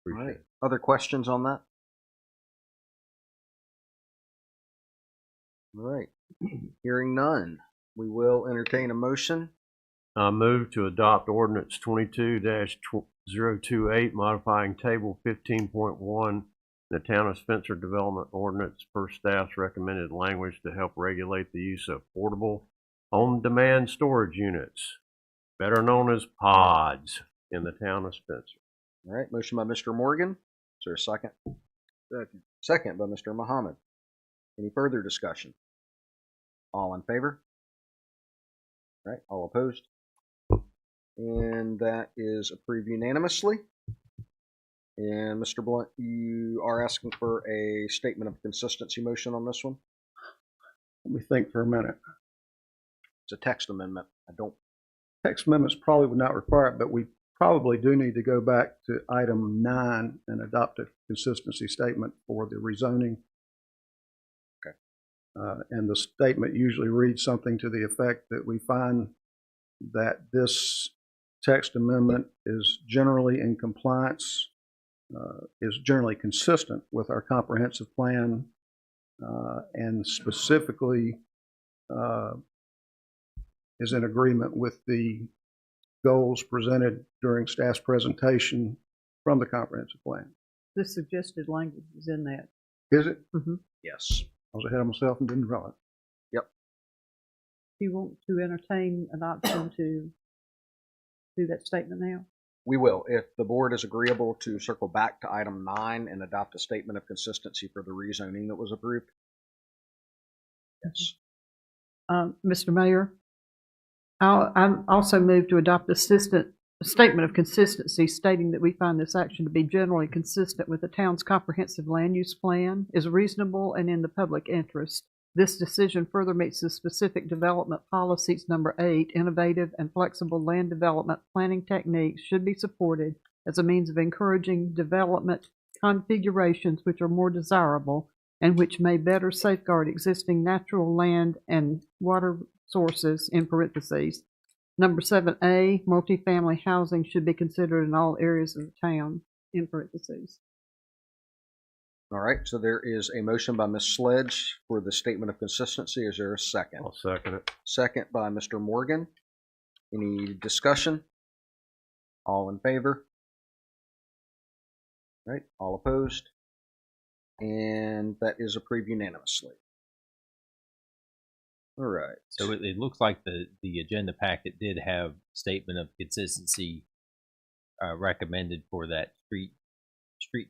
All Appreciate right. it. Other questions on that? All right. Hearing none, we will entertain a motion. I move to adopt ordinance 22-028, modifying table 15.1 in the Town of Spencer Development Ordinance per staff's recommended language to help regulate the use of portable on-demand storage units, better known as pods, in the Town of Spencer. All right. Motion by Mr. Morgan. Is there a second? Second. Second by Mr. Muhammad. Any further discussion? All in favor? All right. All opposed? And that is approved unanimously. And Mr. Blunt, you are asking for a statement of consistency motion on this one? Let me think for a minute. It's a text amendment. Text amendments probably would not require it, but we probably do need to go back to item 9 and adopt a consistency statement for the rezoning. Okay. And the statement usually reads something to the effect that we find that this text amendment is generally in compliance, is generally consistent with our comprehensive plan, and specifically is in agreement with the goals presented during staff's presentation from the comprehensive plan. The suggested language is in that. Is it? Yes. I was ahead of myself and didn't realize. Do you want to entertain an option to do that statement now? We will, if the board is agreeable to circle back to item 9 and adopt a statement of consistency for the rezoning that was approved. Yes. Mr. Mayor, I'm also moved to adopt a statement of consistency stating that we find this action to be generally consistent with the town's comprehensive land use plan, is reasonable and in the public interest. This decision further meets the specific development policies number 8, innovative and flexible land development planning techniques should be supported as a means of encouraging development configurations which are more desirable and which may better safeguard existing natural land and water sources, in parentheses. Number 7A, multifamily housing should be considered in all areas of the town, in parentheses. All right, so there is a motion by Ms. Sledge for the statement of consistency. Is there a second? I'll second it. Second by Mr. Morgan. Any discussion? All in favor? All right, all opposed? And that is approved unanimously. All right. So it looks like the agenda packet did have statement of consistency recommended for that street.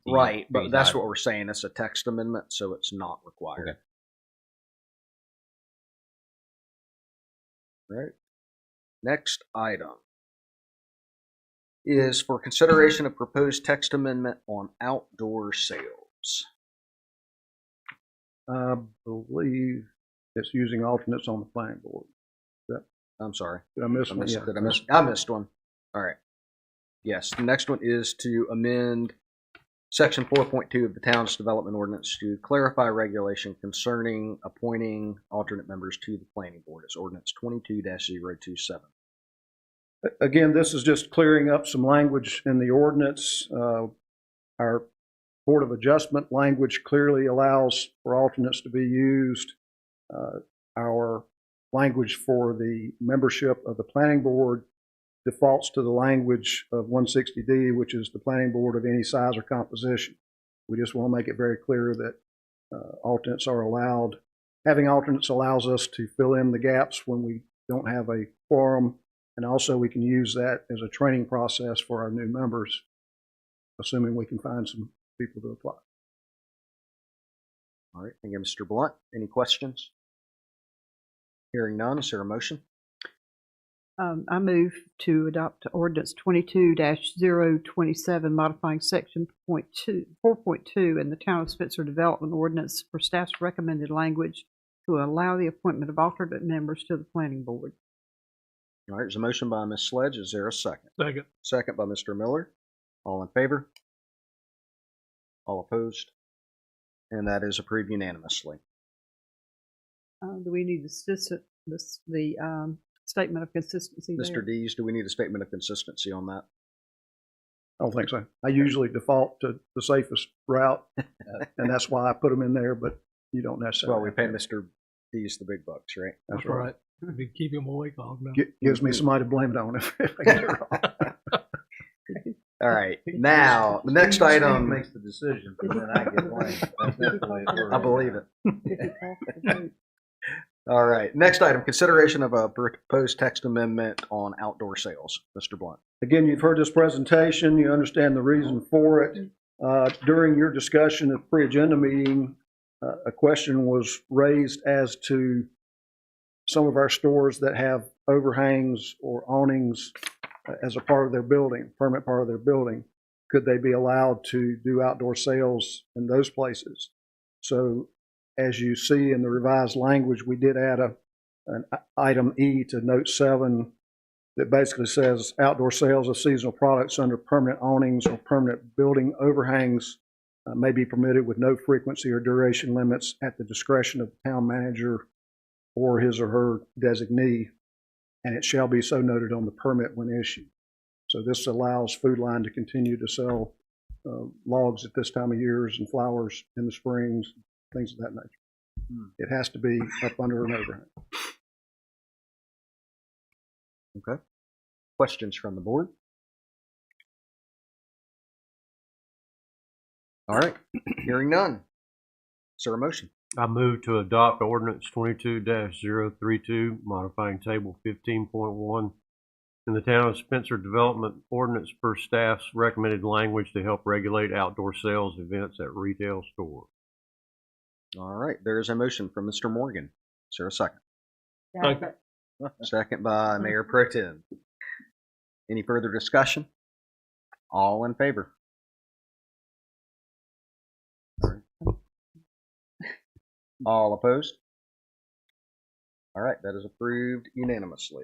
Right, but that's what we're saying. It's a text amendment, so it's not required. Okay. Right. Next item is for consideration of proposed text amendment on outdoor sales. I believe it's using alternates on the planning board. I'm sorry. Did I miss one? I missed one. All right. Yes, the next one is to amend Section 4.2 of the Town's Development Ordinance to clarify regulation concerning appointing alternate members to the Planning Board. It's Ordinance 22-027. Again, this is just clearing up some language in the ordinance. Our Board of Adjustment language clearly allows for alternates to be used. Our language for the membership of the Planning Board defaults to the language of 160D, which is the planning board of any size or composition. We just want to make it very clear that alternates are allowed. Having alternates allows us to fill in the gaps when we don't have a quorum, and also we can use that as a training process for our new members, assuming we can find some people to apply. All right, thank you, Mr. Blunt. Any questions? Hearing none, is there a motion? I move to adopt ordinance 22-027, modifying section 4.2 in the Town of Spencer Development Ordinance for staff's recommended language to allow the appointment of alternate members to the planning board. All right, there's a motion by Ms. Sledge. Is there a second? Second. Second by Mr. Miller. All in favor? All opposed? And that is approved unanimously. Do we need the statement of consistency there? Mr. Dees, do we need a statement of consistency on that? I don't think so. I usually default to the safest route, and that's why I put them in there, but you don't necessarily. Well, we pay Mr. Dees the big bucks, right? That's right. We keep him awake all night. Gives me somebody to blame it on if I get it wrong. All right. Now, the next item. Makes the decision, but then I get blamed. That's the way it works. I believe it. All right. Next item, consideration of a proposed text amendment on outdoor sales. Mr. Blunt. Again, you've heard this presentation. You understand the reason for it. During your discussion at the pre-agenda meeting, a question was raised as to some of our stores that have overhangs or awnings as a part of their building, permanent part of their building. Could they be allowed to do outdoor sales in those places? So as you see in the revised language, we did add an item E to note 7 that basically says outdoor sales of seasonal products under permanent awnings or permanent building overhangs may be permitted with no frequency or duration limits at the discretion of the town manager or his or her designee, and it shall be so noted on the permit when issued. So this allows Food Line to continue to sell logs at this time of years and flowers in the springs, things of that nature. It has to be up under an overhang. Okay. Questions from the board? All right. Hearing none. Is there a motion? I move to adopt ordinance 22-032, modifying table 15.1 in the town of Spencer Development Ordinance per staff's recommended language to help regulate outdoor sales events at retail stores. All right. There is a motion from Mr. Morgan. Is there a second? Second. Second by Mayor Pro Tem. Any further discussion? All in favor? All opposed? All right, that is approved unanimously.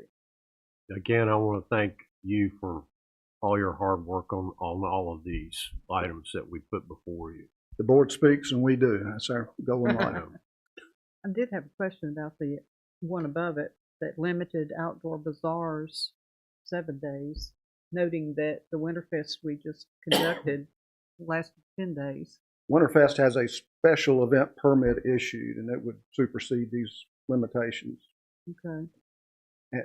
Again, I want to thank you for all your hard work on all of these items that we put before you. The board speaks and we do. That's our goal in life. I did have a question about the one above it that limited outdoor bazaars 7 days, noting that the Winterfest we just conducted lasted 10 days. Winterfest has a special event permit issued, and it would supersede these limitations. Okay.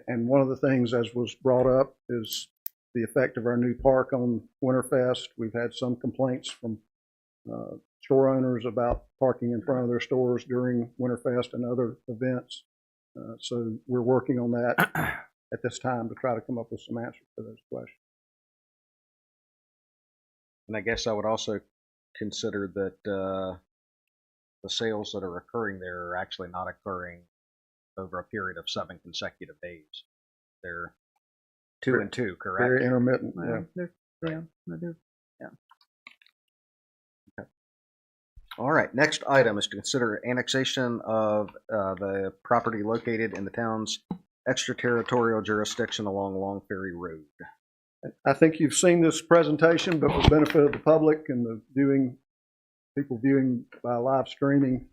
And one of the things, as was brought up, is the effect of our new park on Winterfest. We've had some complaints from store owners about parking in front of their stores during Winterfest and other events. So we're working on that at this time to try to come up with some answers to those questions. And I guess I would also consider that the sales that are occurring there are actually not occurring over a period of 7 consecutive days. They're 2 and 2, correct? Very intermittent. Yeah. Okay. All right. Next item is to consider annexation of the property located in the town's extraterritorial jurisdiction along Long Ferry Road. I think you've seen this presentation, but for the benefit of the public and the people viewing by live streaming,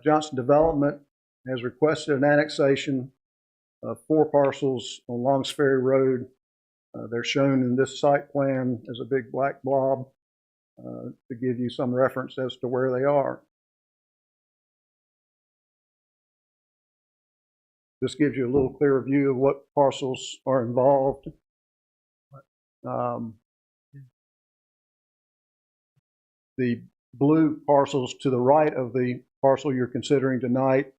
Johnson Development has requested an annexation of 4 parcels on Longs Ferry Road. They're shown in this site plan as a big black blob to give you some reference as to where they are. This gives you a little clearer view of what parcels are involved. The blue parcels to the right of the parcel you're considering tonight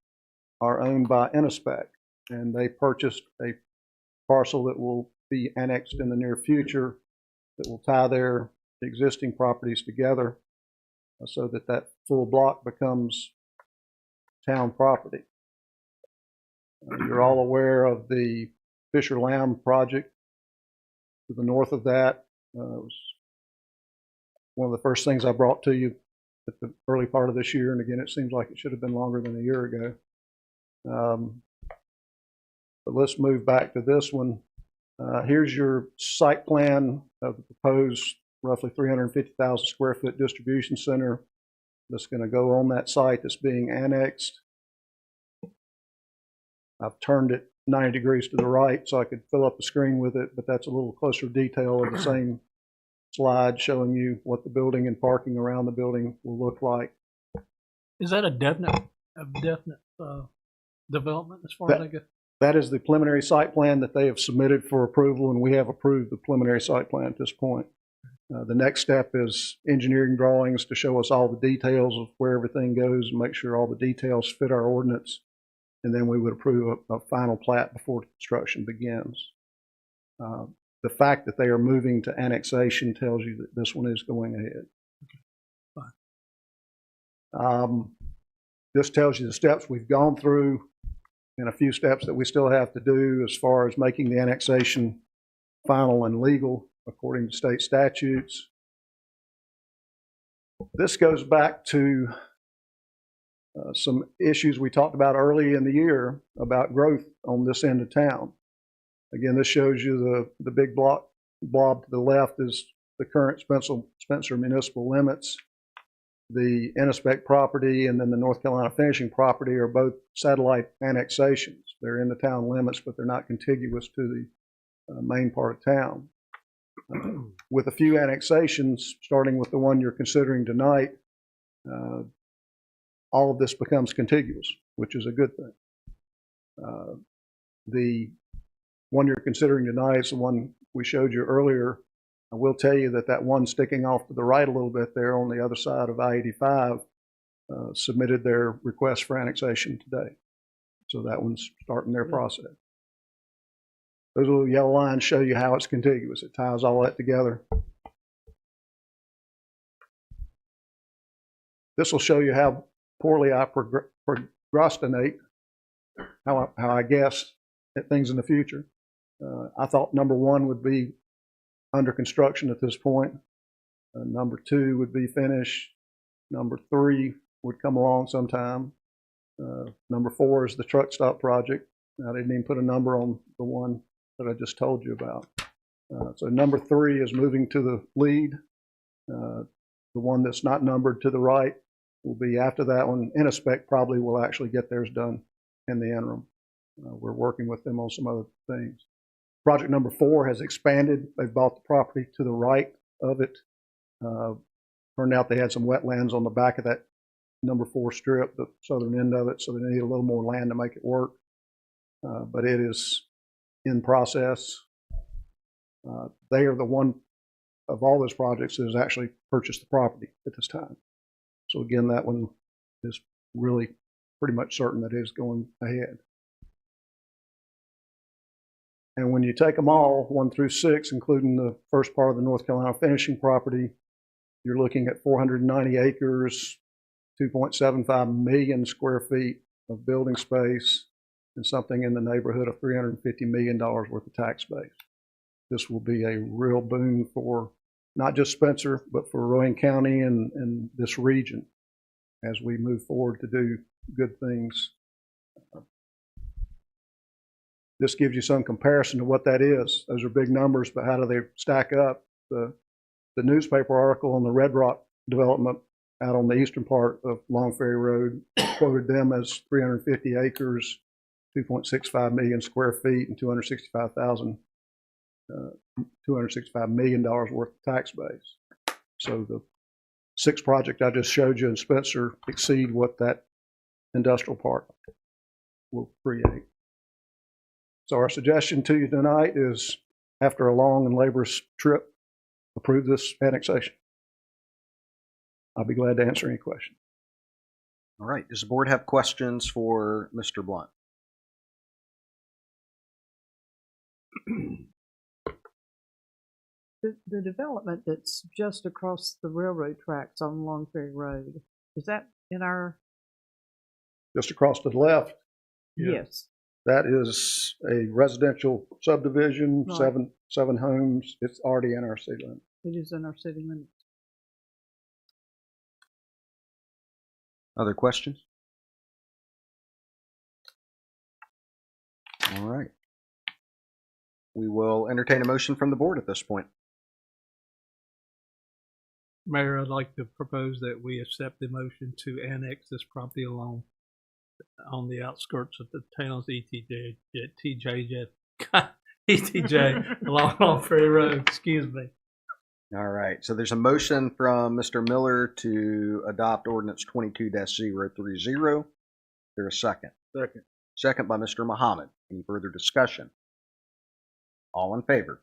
are owned by Innospec, and they purchased a parcel that will be annexed in the near future that will tie their existing properties together so that that full block becomes town property. You're all aware of the Fisher Lamb project to the north of that. It was one of the first things I brought to you at the early part of this year, and again, it seems like it should have been longer than a year ago. But let's move back to this one. Here's your site plan of the proposed roughly 350,000 square foot distribution center that's going to go on that site that's being annexed. I've turned it 90 degrees to the right so I could fill up the screen with it, but that's a little closer detail of the same slide showing you what the building and parking around the building will look like. Is that a definite development as far as I go? That is the preliminary site plan that they have submitted for approval, and we have approved the preliminary site plan at this point. The next step is engineering drawings to show us all the details of where everything goes and make sure all the details fit our ordinance. And then we would approve a final plat before construction begins. The fact that they are moving to annexation tells you that this one is going ahead. Okay. Fine. This tells you the steps we've gone through and a few steps that we still have to do as far as making the annexation final and legal according to state statutes. This goes back to some issues we talked about early in the year about growth on this end of town. Again, this shows you the big blob to the left is the current Spencer municipal limits. The Innospec property and then the North Carolina finishing property are both satellite annexations. They're in the town limits, but they're not contiguous to the main part of town. With a few annexations, starting with the one you're considering tonight, all of this becomes contiguous, which is a good thing. The one you're considering tonight is the one we showed you earlier. I will tell you that that one sticking off to the right a little bit there on the other side of I-85 submitted their request for annexation today. So that one's starting their process. Those little yellow lines show you how it's contiguous. It ties all that together. This will show you how poorly I procrastinate, how I guess at things in the future. I thought number one would be under construction at this point. Number two would be finished. Number three would come along sometime. Number four is the truck stop project. I didn't even put a number on the one that I just told you about. So number three is moving to the lead. The one that's not numbered to the right will be after that one. Innospec probably will actually get theirs done in the interim. We're working with them on some other things. Project number four has expanded. They've bought the property to the right of it. Turned out they had some wetlands on the back of that number four strip, the southern end of it, so they need a little more land to make it work. But it is in process. They are the one of all those projects that has actually purchased the property at this time. So again, that one is really pretty much certain that it is going ahead. And when you take them all, 1 through 6, including the first part of the North Carolina finishing property, you're looking at 490 acres, 2.75 million square feet of building space, and something in the neighborhood of $350 million worth of tax base. This will be a real boon for not just Spencer, but for Rowan County and this region as we move forward to do good things. This gives you some comparison to what that is. Those are big numbers, but how do they stack up? The newspaper article on the Red Rock development out on the eastern part of Long Ferry Road quoted them as 350 acres, 2.65 million square feet, and $265 million worth of tax base. So the 6 project I just showed you in Spencer exceed what that industrial park will create. So our suggestion to you tonight is, after a long and laborious trip, approve this annexation. I'll be glad to answer any questions. All right. Does the board have questions for Mr. Blunt? The development that's just across the railroad tracks on Long Ferry Road, is that in our? Just across to the left, Yes. that is a residential subdivision, Right. seven homes. It's already in our city limit. It is in our city limits. Other questions? All right. We will entertain a motion from the board at this point. Mayor, I'd like to propose that we accept the motion to annex this property along on the outskirts of the town's ETJ along Long Ferry Road. Excuse me. All right. So there's a motion from Mr. Miller to adopt ordinance 22-030. There's a second. Second. Second by Mr. Muhammad. Any further discussion? All in favor?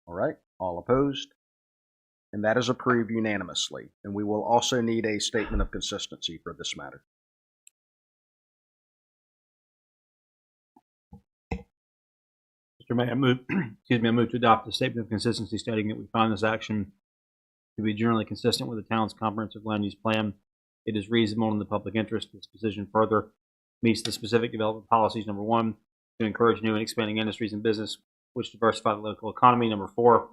All right. All opposed? And that is approved unanimously. And we will also need a statement of consistency for this matter. Mr. Mayor, I move, I move to adopt a statement of consistency stating that we find this action to be generally consistent with the town's comprehensive land use plan. It is reasonable in the public interest. This position further meets the specific development policies. Number 1, to encourage new and expanding industries and business which diversify the local economy. Number 4,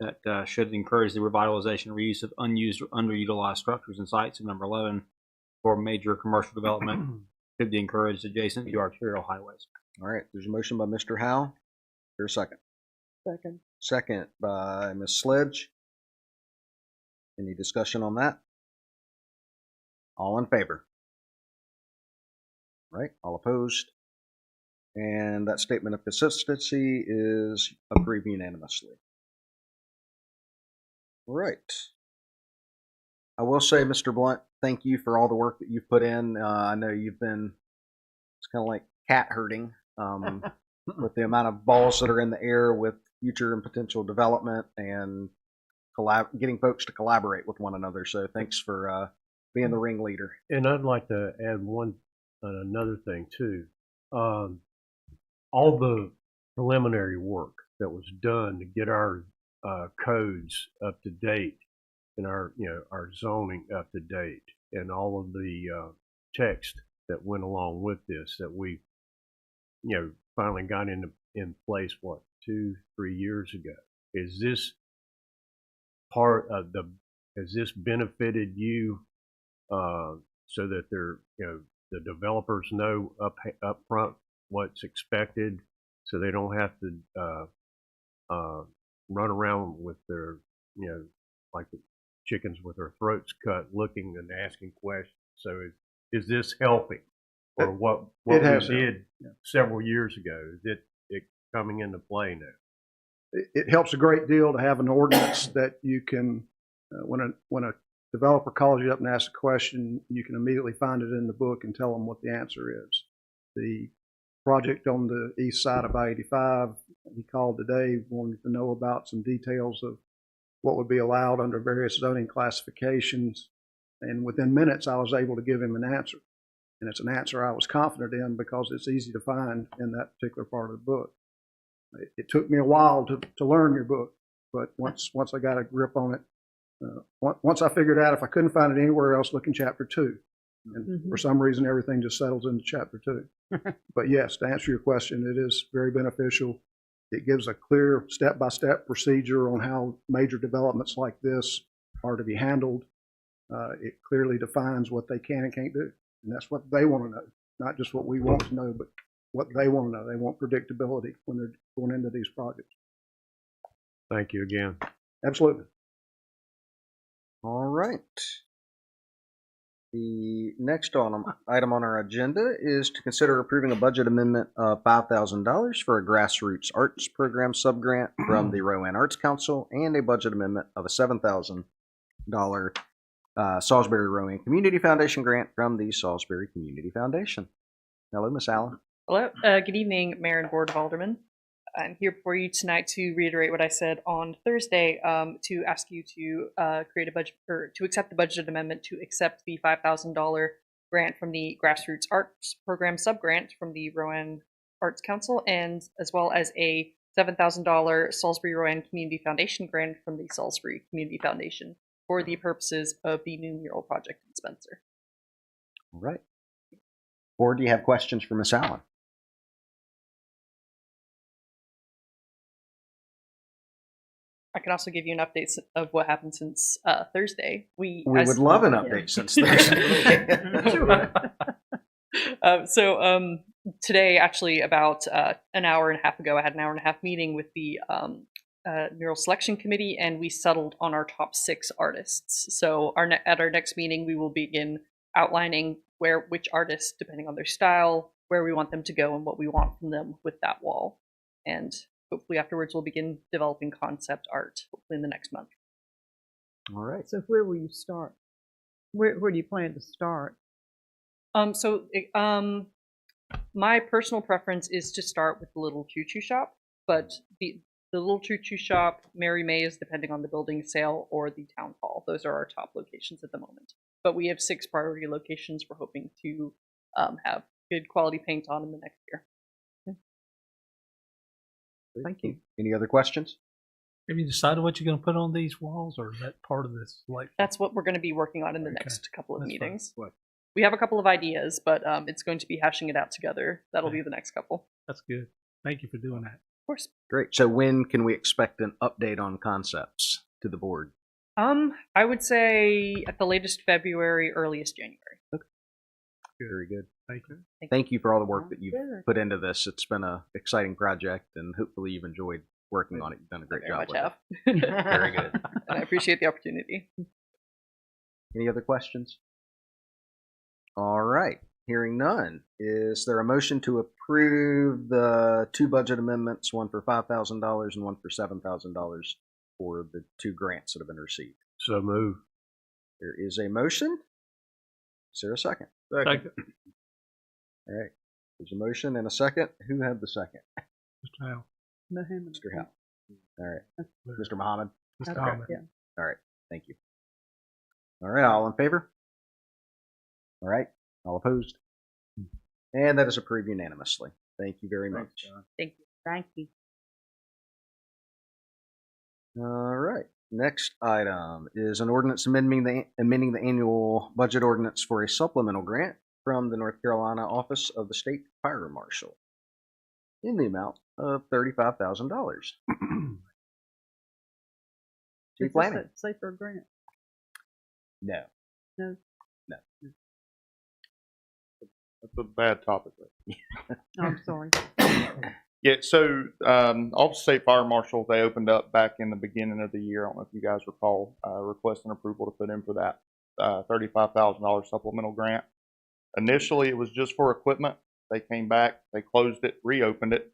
that should encourage the revitalization and reuse of unused or underutilized structures and sites. And number 11, for major commercial development should be encouraged adjacent to arterial highways. All right. There's a motion by Mr. Howe. There's a second. Second. Second by Ms. Sledge. Any discussion on that? All in favor? All right. All opposed? And that statement of consistency is approved unanimously. All right. I will say, Mr. Blunt, thank you for all the work that you've put in. I know you've been, it's kind of like cat herding with the amount of balls that are in the air with future and potential development and getting folks to collaborate with one another. So thanks for being the ringleader. And I'd like to add another thing too. All the preliminary work that was done to get our codes up to date and our zoning up to date, and all of the text that went along with this, that we finally got in place 2-3 years ago. Is this part of has this benefited you so that the developers know up front what's expected, so they don't have to run around with their like the chickens with their throats cut, looking and asking questions? So is this helping, or what we did several years ago? Is it coming into play now? It helps a great deal to have an ordinance that you can, when a developer calls you up and asks a question, you can immediately find it in the book and tell them what the answer is. The project on the east side of I-85, he called today, wanted to know about some details of what would be allowed under various zoning classifications, and within minutes I was able to give him an answer. And it's an answer I was confident in because it's easy to find in that particular part of the book. It took me a while to learn your book, but once I got a grip on it, once I figured out if I couldn't find it anywhere else, look in chapter 2. And for some reason, everything just settles into chapter 2. But yes, to answer your question, it is very beneficial. It gives a clear step-by-step procedure on how major developments like this are to be handled. It clearly defines what they can and can't do. And that's what they want to know, not just what we want to know, but what they want to know. They want predictability when they're going into these projects. Thank you again. Absolutely. All right. The next item on our agenda is to consider approving a budget amendment of $5,000 for a grassroots arts program subgrant from the Rowan Arts Council, and a budget amendment of a $7,000 Salisbury Rowan Community Foundation grant from the Salisbury Community Foundation. Hello, Miss Allen. Hello. Good evening, Mayor and Board of Aldermen. I'm here before you tonight to reiterate what I said on Thursday, to ask you to create a budget, or to accept the budget amendment to accept the $5,000 grant from the Grassroots Arts Program subgrant from the Rowan Arts Council, and as well as a $7,000 Salisbury Rowan Community Foundation grant from the Salisbury Community Foundation for the purposes of the new mural project in Spencer. All right. Board, do you have questions for Miss Allen? I can also give you an update of what happened since Thursday. We would love an update since Thursday. Today, actually, about an hour and a half ago, I had an hour-and-a-half meeting with the mural selection committee, and we settled on our top 6 artists. So at our next meeting, we will begin outlining which artists, depending on their style, where we want them to go and what we want from them with that wall. And hopefully afterwards we'll begin developing concept art, hopefully in the next month. All right. So where will you start? Where do you plan to start? My personal preference is to start with the Little Choo Choo Shop, but the Little Choo Choo Shop, Mary May's, depending on the building sale, or the Town Hall. Those are our top locations at the moment. But we have 6 priority locations we're hoping to have good quality paint on in the next year. Thank you. Any other questions? Have you decided what you're going to put on these walls, or is that part of this? That's what we're going to be working on in the next couple of That's meetings. fine. We have a couple of ideas, but it's going to be hashing it out together. That'll be the next couple. That's good. Thank you for doing that. Of course. Great. So when can we expect an update on concepts to the board? I would say at the latest February, earliest January. Okay. Very good. Thank you. Thank you for all the work that you've put into this. It's been an exciting project, and hopefully you've enjoyed working on it. You've done a great job with it. Very good. And I appreciate the opportunity. Any other questions? All right. Hearing none, is there a motion to approve the 2 budget amendments, one for $5,000 and one for $7,000 for the 2 grants that have been received? So move. There is a motion. Is there a second? Second. All right. There's a motion and a second. Who had the second? Mr. Howe. Mr. Howe. All right. That's clear. Mr. Muhammad. Mr. Okay. Alderman. Yeah. All right. Thank you. All right. All in favor? All right. All opposed? And that is approved unanimously. Thank you very much. Thank you. Thank you. All right. Next item is an ordinance amending the annual budget ordinance for a supplemental grant from the North Carolina Office of the State Fire Marshal in the amount of $35,000. Chief Lanning? Safer grant. No. No. No. That's a bad topic. Oh, I'm sorry. Yeah, so Office of State Fire Marshal, they opened up back in the beginning of the year. I don't know if you guys recall, requesting approval to put in for that $35,000 supplemental grant. Initially, it was just for equipment. They came back, they closed it, reopened it.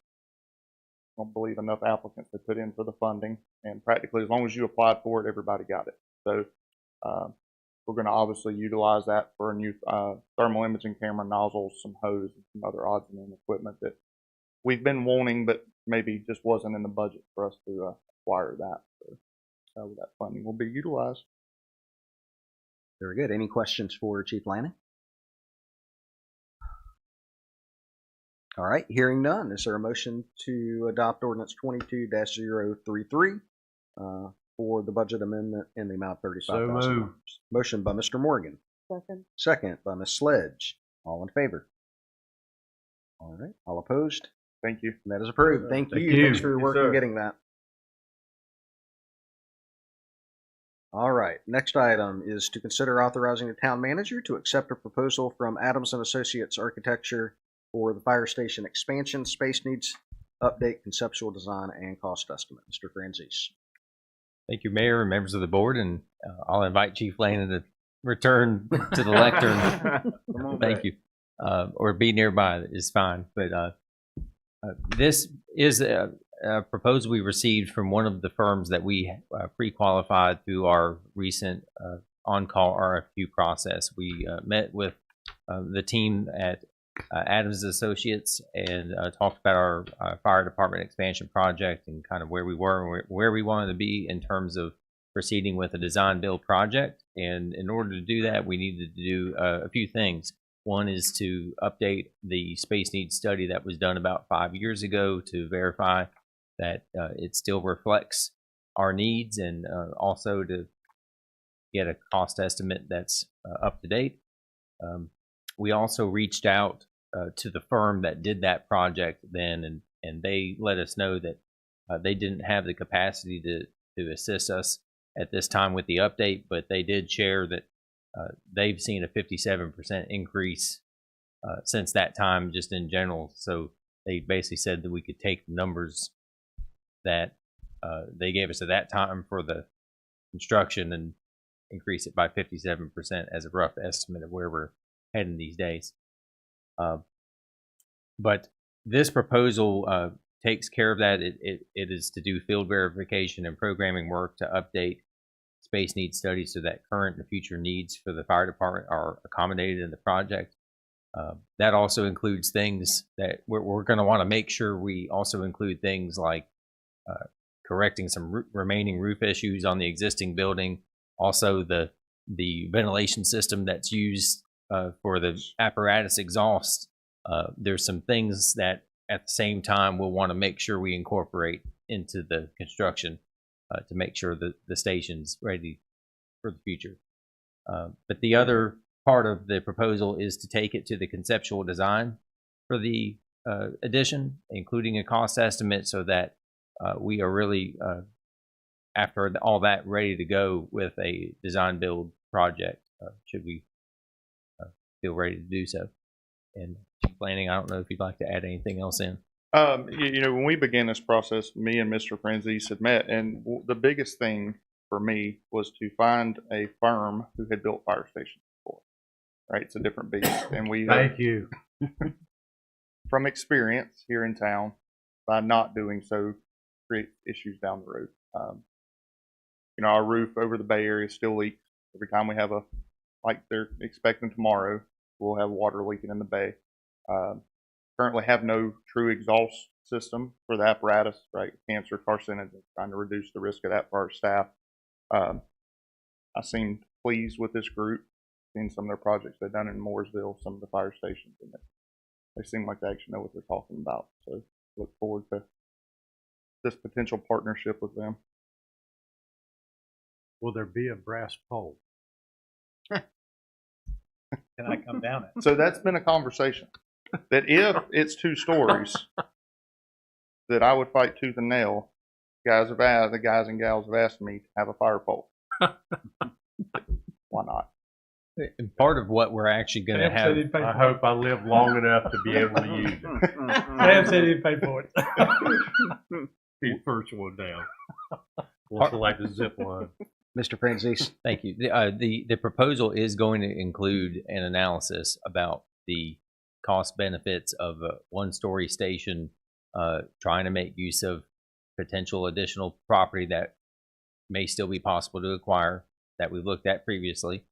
I don't believe enough applicants to put in for the funding, and practically as long as you applied for it, everybody got it. So we're going to obviously utilize that for a new thermal imaging camera, nozzles, some hose, and some other odds and ends equipment that we've been wanting, but maybe just wasn't in the budget for us to acquire that. So that funding will be utilized. Very good. Any questions for Chief Lanning? All right. Hearing none, is there a motion to adopt ordinance 22-033 for the budget amendment in the amount of $35,000? So moved. Motion by Mr. Morgan. Second. Second by Ms. Sledge. All in favor? All right. All opposed? Thank you. That is approved. Thank Thank you. you. Thanks for Yes, working sir. getting that. All right. Next item is to consider authorizing the town manager to accept a proposal from Adams and Associates Architecture for the fire station expansion, space needs update, conceptual design, and cost estimate. Mr. Franzese. Thank you, Mayor and members of the board, and I'll invite Chief Lane to return to the lectern. Thank you. Or be nearby is fine. But this is a proposal we received from one of the firms that we pre-qualified through our recent on-call RFQ process. We met with the team at Adams Associates and talked about our fire department expansion project and kind of where we were and where we wanted to be in terms of proceeding with a design build project. And in order to do that, we needed to do a few things. One is to update the space needs study that was done about 5 years ago to verify that it still reflects our needs, and also to get a cost estimate that's up to date. We also reached out to the firm that did that project then, and they let us know that they didn't have the capacity to assist us at this time with the update, but they did share that they've seen a 57% increase since that time, just in general. So they basically said that we could take the numbers that they gave us at that time for the construction and increase it by 57% as a rough estimate of where we're heading these days. But this proposal takes care of that. It is to do field verification and programming work to update space needs studies so that current and future needs for the fire department are accommodated in the project. That also includes things that we're going to want to make sure we also include things like correcting some remaining roof issues on the existing building. Also, the ventilation system that's used for the apparatus exhaust. There's some things that at the same time we'll want to make sure we incorporate into the construction to make sure that the station's ready for the future. But the other part of the proposal is to take it to the conceptual design for the addition, including a cost estimate, so that we are really, after all that, ready to go with a design build project, should we feel ready to do so. And Chief Lanning, I don't know if you'd like to add anything else in. When we began this process, me and Mr. Franzese had met, and the biggest thing for me was to find a firm who had built fire stations before. Right, it's a different beast, and we Thank you. from experience here in town, by not doing so, create issues down the road. Our roof over the Bay Area still leaks. Every time we have like they're expecting tomorrow, we'll have water leaking in the bay. currently have no true exhaust system for the apparatus, right? Cancer, carcinogen, trying to reduce the risk of that for our staff. I seemed pleased with this group, seeing some of their projects they've done in Mooresville, some of the fire stations, and they seem like they actually know what they're talking about. So look forward to this potential partnership with them. Will there be a brass pole? Can I come down it? So that's been a conversation, that if it's 2 stories, that I would fight tooth and nail. The guys and gals have asked me to have a fire pole. Why not? And part of what we're actually going to have, I hope I live long enough to be able to use it. Sam said he'd pay for it. Be the first one down. We'll select a zip line. Mr. Francis. thank you. The proposal is going to include an analysis about the cost benefits of a 1-story station, trying to make use of potential additional property that may still be possible to acquire that we looked at previously,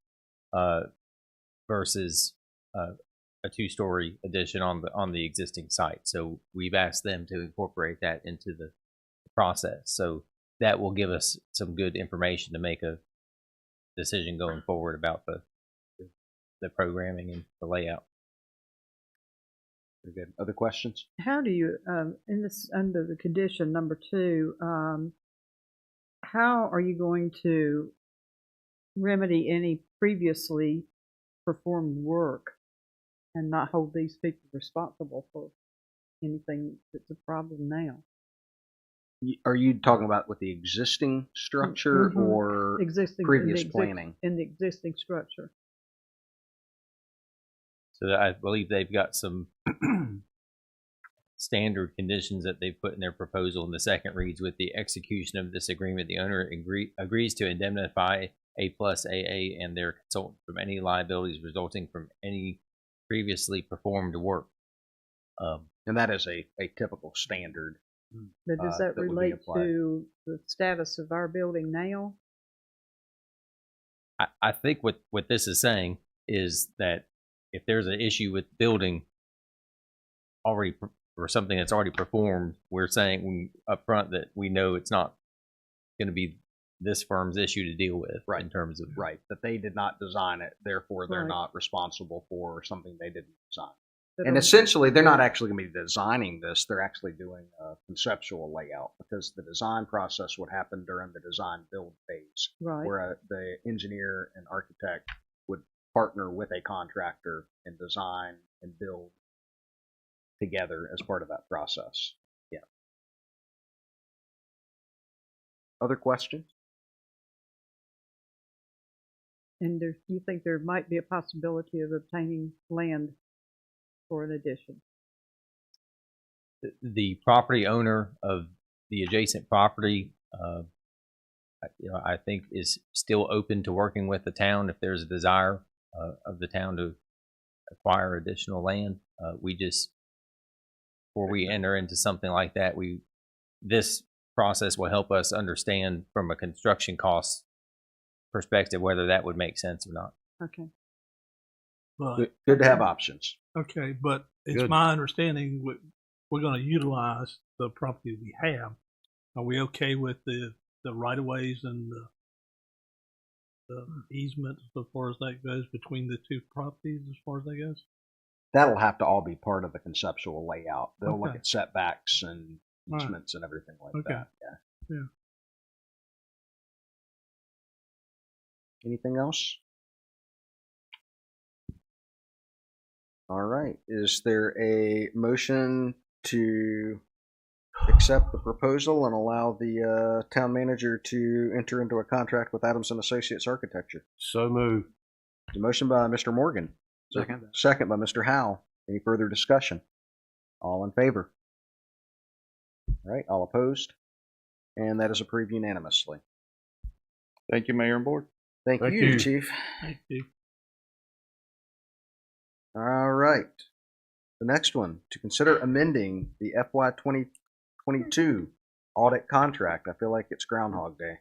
versus a 2-story addition on the existing site. So we've asked them to incorporate that into the process. So that will give us some good information to make a decision going forward about the programming and the layout. Very good. Other questions? How do you, in this, under the condition number 2, how are you going to remedy any previously performed work and not hold these people responsible for anything that's a problem now? Are you talking about with the existing structure or previous planning? In the existing structure. So I believe they've got some standard conditions that they've put in their proposal. And the second reads, with the execution of this agreement, the owner agrees to indemnify A+AA and their consultant from any liabilities resulting from any previously performed work. And that is a typical standard. But does that that would be relate applied. to the status of our building now? I think what this is saying is that if there's an issue with building already or something that's already performed, we're saying up front that we know it's not going to be this firm's issue to deal with, Right. in terms of That they did not design it, therefore they're Right. not responsible for something they didn't design. But And essentially, they're not actually going to be designing this. They're actually doing a conceptual layout, because the design process would happen during the design build phase, right. where the engineer and architect would partner with a contractor and design and build together as part of that process. Yeah. Other questions? And do you think there might be a possibility of obtaining land for an addition? the property owner of the adjacent property, I think is still open to working with the town if there's a desire of the town to acquire additional land. We just, before we enter into something like that, this process will help us understand from a construction cost perspective whether that would make sense or not. Okay. But, Good to have options. okay, but it's Good. my understanding we're going to utilize the property we have. Are we okay with the right-of-ways and the easement as far as that goes between the 2 properties as far as that goes? That'll have to all be part of the conceptual layout. They'll look Okay. at setbacks and Right. easements and everything like Okay. that. Yeah. Yeah. Anything else? All right. Is there a motion to accept the proposal and allow the town manager to enter into a contract with Adams and Associates Architecture? So moved. There's a motion by Mr. Morgan. Second by Mr. Howe. Any further discussion? All in favor? All right. All opposed? And that is approved unanimously. Thank you, Mayor and Board. Thank Thank you, you. Chief. Thank you. All right. The next one, to consider amending the FY 2022 audit contract. I feel like it's Groundhog Day.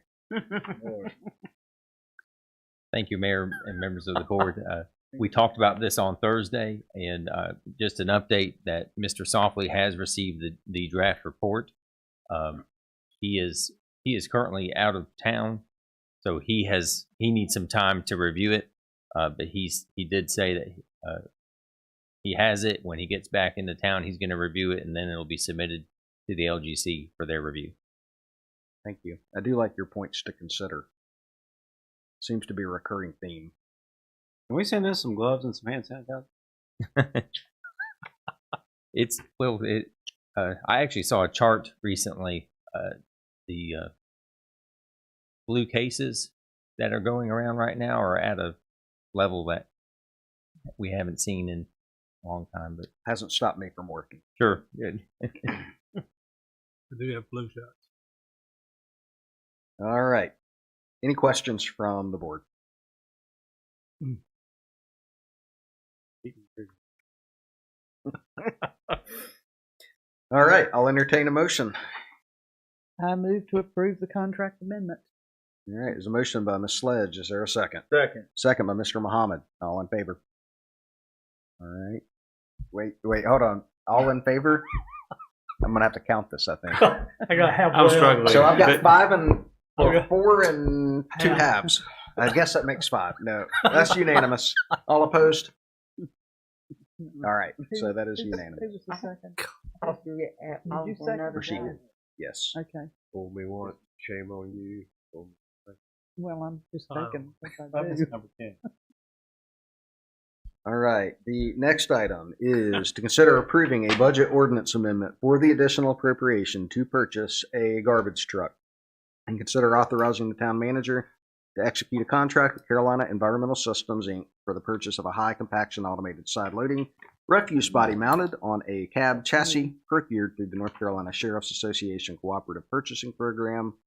Thank you, Mayor and members of the board. we talked about this on Thursday, and just an update that Mr. Softly has received the draft report. He is currently out of town, so he needs some time to review it. But he did say that he has it. When he gets back into town, he's going to review it, and then it'll be submitted to the LGC for their review. Thank you. I do like your points to consider. Seems to be a recurring theme. Can we send us some gloves and some hand sanitizer? I actually saw a chart recently. The blue cases that are going around right now are at a level that we haven't seen in a long time, but hasn't stopped me from working. Sure, good. We do have flu shots. All right. Any questions from the board? All right, I'll entertain a motion. I move to approve the contract amendment. All right, there's a motion by Ms. Sledge. Is there a second? Second. Second by Mr. Muhammad. All in favor? All right. Wait, hold on. All in favor? I'm gonna have to count this, I think. I got half. I'm struggling. So I've got But- 5 and Okay. 4 and 2 halves. I guess that makes 5. No, that's unanimous. All opposed? All right, so that is unanimous. Who was the second? Did you second? Rashida. Yes. Okay. Fool me once, shame on you. Well, I'm just thinking. If I That was do. number 10. All right. The next item is to consider approving a budget ordinance amendment for the additional appropriation to purchase a garbage truck, and consider authorizing the town manager to execute a contract with Carolina Environmental Systems, Inc. for the purchase of a high compaction automated side loading refuse body mounted on a cab chassis procured through the North Carolina Sheriff's Association Cooperative Purchasing Program.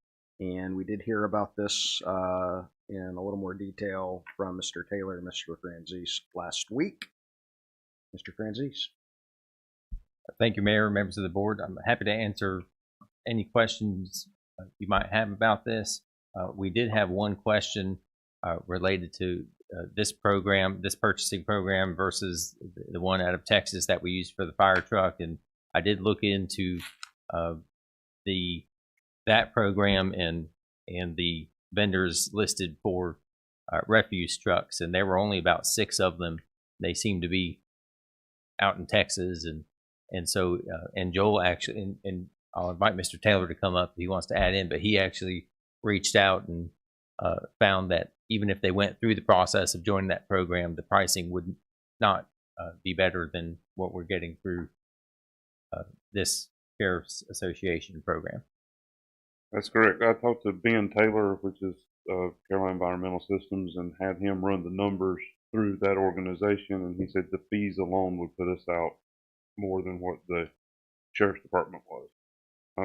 And we did hear about this in a little more detail from Mr. Taylor and Mr. Franzese last week. Mr. Franzese. Thank you, Mayor, members of the board. I'm happy to answer any questions you might have about this. We did have one question related to this program, this purchasing program versus the one out of Texas that we used for the fire truck. And I did look into that program and the vendors listed for refuse trucks, and there were only about 6 of them. They seem to be out in Texas, and so Joel actually, and I'll invite Mr. Taylor to come up if he wants to add in, but he actually reached out and found that even if they went through the process of joining that program, the pricing would not be better than what we're getting through this Sheriff's Association program. That's correct. I talked to Ben Taylor, which is Carolina Environmental Systems, and had him run the numbers through that organization, and he said the fees alone would put us out more than what the Sheriff's Department was,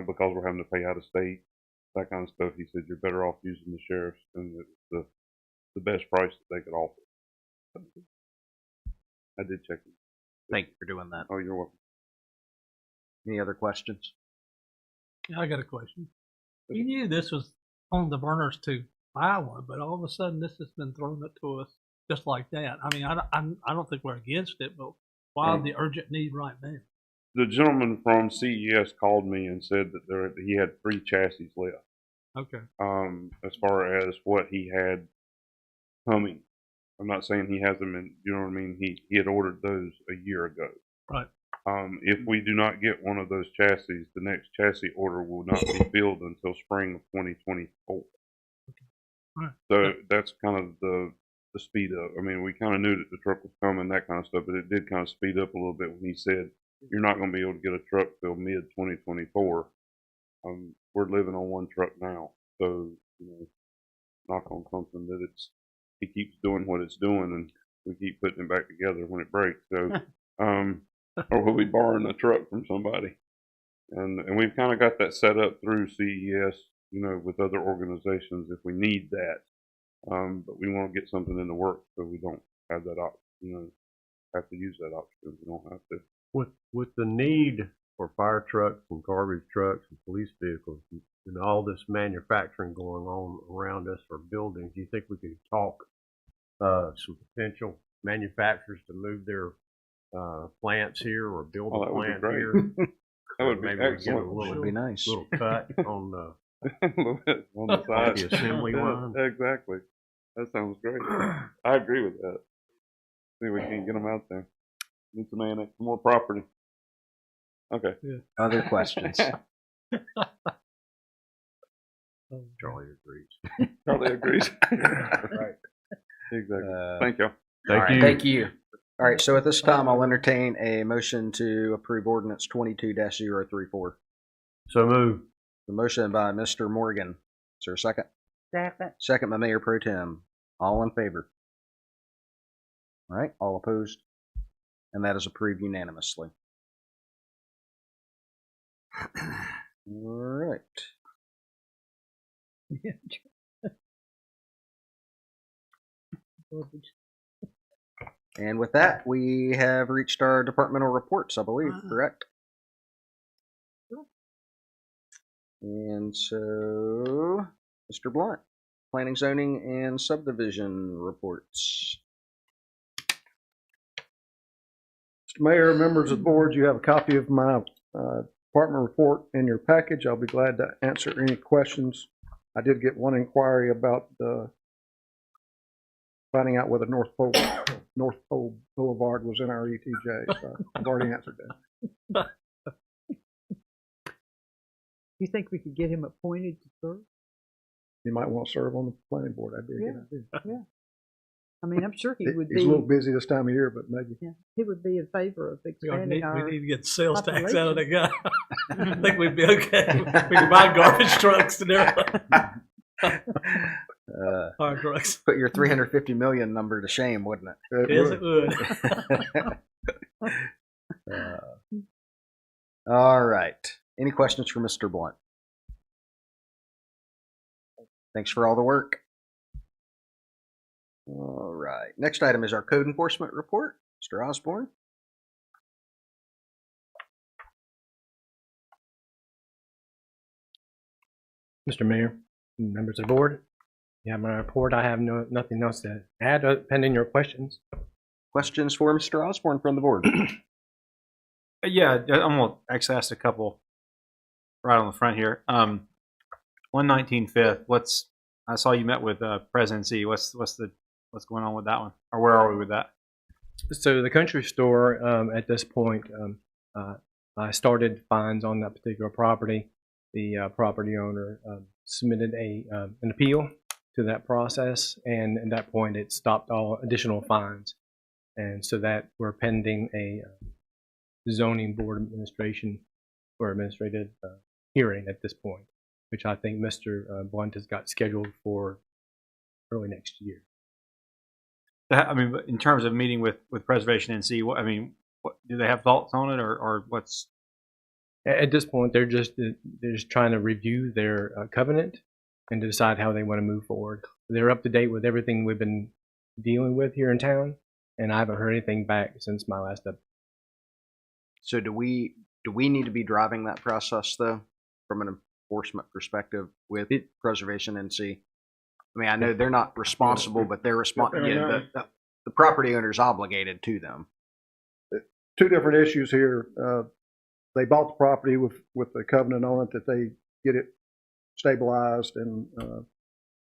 because we're having to pay out of state, that kind of stuff. He said you're better off using the sheriff's, and it's the best price that they could offer. I did check it. Thank you for doing that. Oh, you're welcome. Any other questions? I got a question. You knew this was on the burners to buy one, but all of a sudden this has been thrown up to us just like that. I mean, I don't think we're against it, but why the urgent need right now? The gentleman from CES called me and said that he had 3 chassis left. Okay. As far as what he had coming, I'm not saying he has them in. You know what I mean? He had ordered those a year ago. Right. If we do not get one of those chassis, the next chassis order will not be filled until spring of 2024. Right. So that's kind of the speed up. I mean, we kind of knew that the truck was coming, that kind of stuff, but it did kind of speed up a little bit when he said, you're not going to be able to get a truck till mid 2024. We're living on one truck now. So, knock on something that he keeps doing what it's doing, and we keep putting it back together when it breaks. So, or we'll be borrowing a truck from somebody. And we've kind of got that set up through CES, with other organizations if we need that. But we want to get something in the works so we don't have that option, have to use that option. We don't have to. With the need for fire trucks and garbage trucks and police vehicles and all this manufacturing going on around us for buildings, you think we could talk some potential manufacturers to move their plants here or build Oh, a that would be plant great. here. That would be Maybe we get a excellent. little, Would be nice. little cut on the On the side. the assembly line. Exactly. That sounds great. I agree with that. See if we can get them out there. Need some annex, more property. Okay. Other questions? Charlie agrees. Charlie agrees. Right. Exactly. Thank you. Thank you. Thank you. All right, so at this time, I'll entertain a motion to approve ordinance 22-034. So move. The motion by Mr. Morgan. Is there a second? Second by Mayor Pro Tem. All in favor? All right, all opposed? And that is approved unanimously. All right. And with that, we have reached our departmental reports, I believe, correct? And so, Mr. Blunt, planning, zoning, and subdivision reports. Mr. Mayor, members of the board, you have a copy of my department report in your package. I'll be glad to answer any questions. I did get one inquiry about finding out whether North Pole Boulevard was in our ETJ. So I've already answered that. You think we could get him appointed to serve? You might want to serve on the planning board. That'd be a good idea. Yeah. I mean, I'm sure he would He's be. a little busy this time of year, but maybe. Yeah, he would be in favor of We expanding our. need to get sales tax population. out of the guy. I think we'd be okay. We can buy garbage trucks and everything. Fire trucks. Put your 350 million number to shame, wouldn't it? Yes, it would. All right. Any questions for Mr. Blunt? Thanks for all the work. All right. Next item is our code enforcement report. Mr. Osborne. Mr. Mayor, members of the board, you have my report. I have nothing else to add pending your questions. Questions for Mr. Osborne from the board? Yeah, I'm gonna actually ask a couple right on the front here. 119 Fifth. I saw you met with Presidency. What's going on with that one, or where are we with that? So the country store at this point, I started fines on that particular property. The property owner submitted an appeal to that process, and at that point it stopped all additional fines. And so that we're pending a zoning board administration or administrative hearing at this point, which I think Mr. Blunt has got scheduled for early next year. I mean, in terms of meeting with Preservation NC, what do they have thoughts on it, or what's? At this point, they're just trying to review their covenant and to decide how they want to move forward. They're up to date with everything we've been dealing with here in town, and I haven't heard anything back since my last update. So do we need to be driving that process though, from an enforcement perspective with Preservation NC? I mean, I know they're not responsible, but they're the property owner's obligated to them. Two different issues here. They bought the property with the covenant on it that they get it stabilized and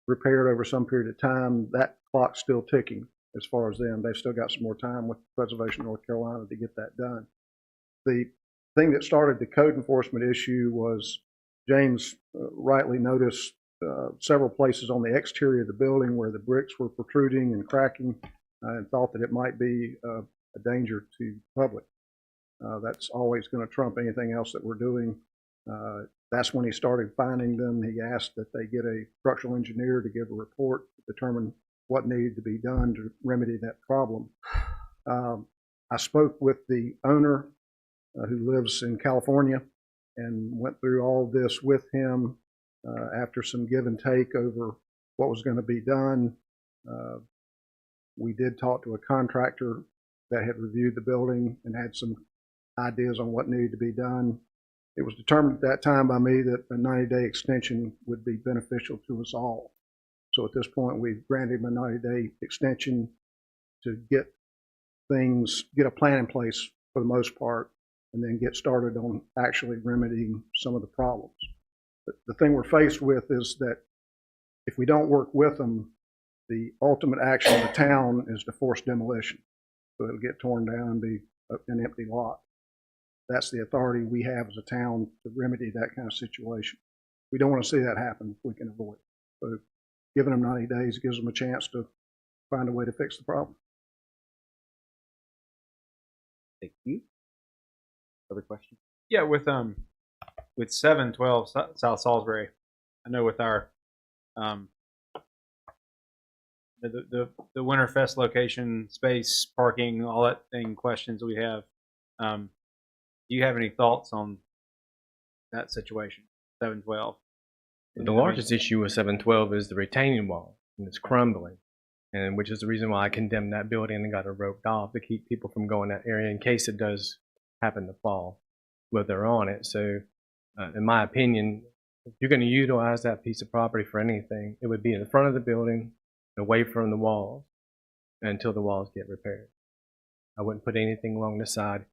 repaired over some period of time. That clock's still ticking as far as them. They've still got some more time with Preservation North Carolina to get that done. The thing that started the code enforcement issue was James rightly noticed several places on the exterior of the building where the bricks were protruding and cracking, and thought that it might be a danger to the public. That's always going to trump anything else that we're doing. That's when he started finding them. He asked that they get a structural engineer to give a report to determine what needed to be done to remedy that problem. I spoke with the owner who lives in California and went through all this with him after some give and take over what was going to be done. We did talk to a contractor that had reviewed the building and had some ideas on what needed to be done. It was determined at that time by me that a 90-day extension would be beneficial to us all. So at this point, we've granted him a 90-day extension. to get a plan in place for the most part, and then get started on actually remedying some of the problems. But the thing we're faced with is that if we don't work with them, the ultimate action of the town is to force demolition. So it'll get torn down and be an empty lot. That's the authority we have as a town to remedy that kind of situation. We don't want to see that happen if we can avoid it. So giving them 90 days gives them a chance to find a way to fix the problem. Thank you. Other questions? Yeah, with 712 South Salisbury, I know with our the Winterfest location, space, parking, all that thing questions we have. Do you have any thoughts on that situation? 712. The largest issue with 712 is the retaining wall, and it's crumbling, and which is the reason why I condemned that building and got it roped off to keep people from going that area in case it does happen to fall while they're on it. So, in my opinion, if you're going to utilize that piece of property for anything, it would be in the front of the building, away from the walls, until the walls get repaired. I wouldn't put anything along the side.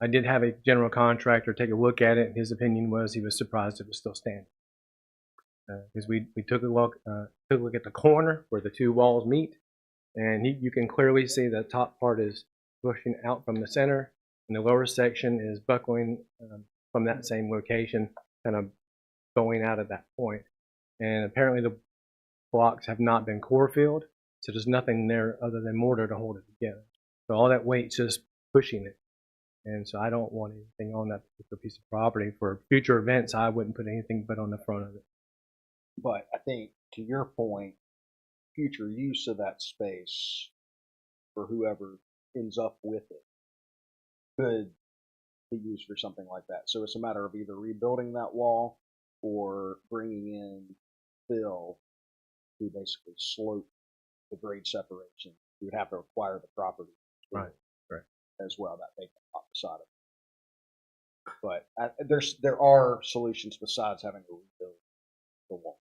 I did have a general contractor take a look at it. His opinion was he was surprised it was still standing. Because we took a look at the corner where the two walls meet, and you can clearly see the top part is pushing out from the center, and the lower section is buckling from that same location, kind of going out at that point. And apparently the blocks have not been core filled, so there's nothing there other than mortar to hold it together. So all that weight's just pushing it. And so I don't want anything on that particular piece of property. For future events, I wouldn't put anything but on the front of it. But I think, to your point, future use of that space for whoever ends up with it could be used for something like that. So it's a matter of either rebuilding that wall or bringing in fill to basically slope the grade separation. You would have to acquire the property as well, that vacant lot beside it. But there are solutions besides having to rebuild the wall.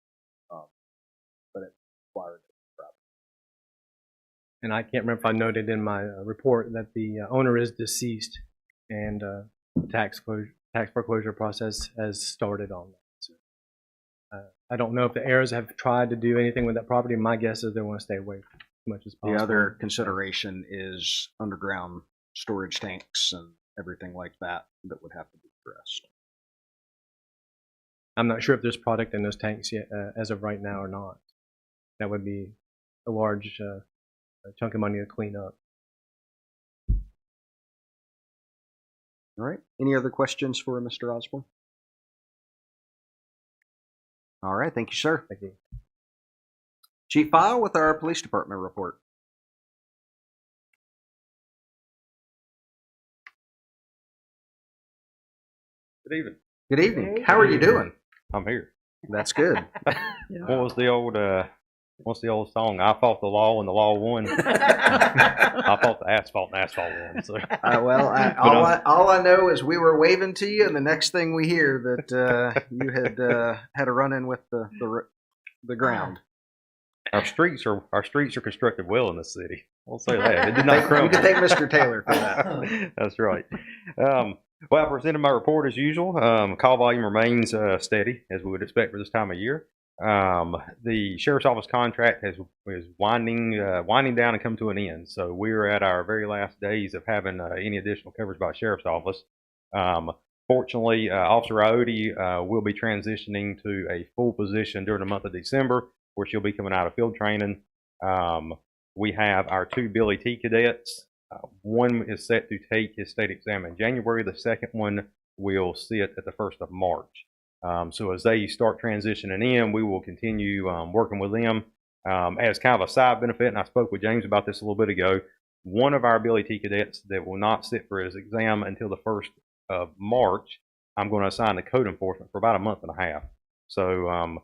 But it required property. And I can't remember if I noted in my report that the owner is deceased, and the tax foreclosure process has started on that. So, I don't know if the heirs have tried to do anything with that property. My guess is they want to stay away from it as much as possible. The other consideration is underground storage tanks and everything like that would have to be addressed. I'm not sure if there's product in those tanks yet, as of right now or not. That would be a large chunk of money to clean up. All right. Any other questions for Mr. Osborne? All right. Thank you, sir. Thank you. Chief File with our police department report. Good evening. Good evening. How are you doing? I'm here. That's good. What was the old what's the old song? I fought the law and the law won. I fought the asphalt and the asphalt won. So. All I know is we were waving to you, and the next thing we hear that you had had a run in with the ground. Our streets are constructed well in this city. I'll say that. It did not crumble. You can thank Mr. Taylor for that. That's right. Well, I presented my report as usual. Call volume remains steady, as we would expect for this time of year. The sheriff's office contract is winding down and come to an end. So we're at our very last days of having any additional coverage by sheriff's office. Fortunately, Officer Iodi will be transitioning to a full position during the month of December, where she'll be coming out of field training. We have our 2 Billy T cadets. One is set to take his state exam in January. The second one will sit at the 1st of March. So as they start transitioning in, we will continue working with them. As kind of a side benefit, and I spoke with James about this a little bit ago, one of our Billy T cadets that will not sit for his exam until the 1st of March, I'm going to assign to code enforcement for about a month and a half. So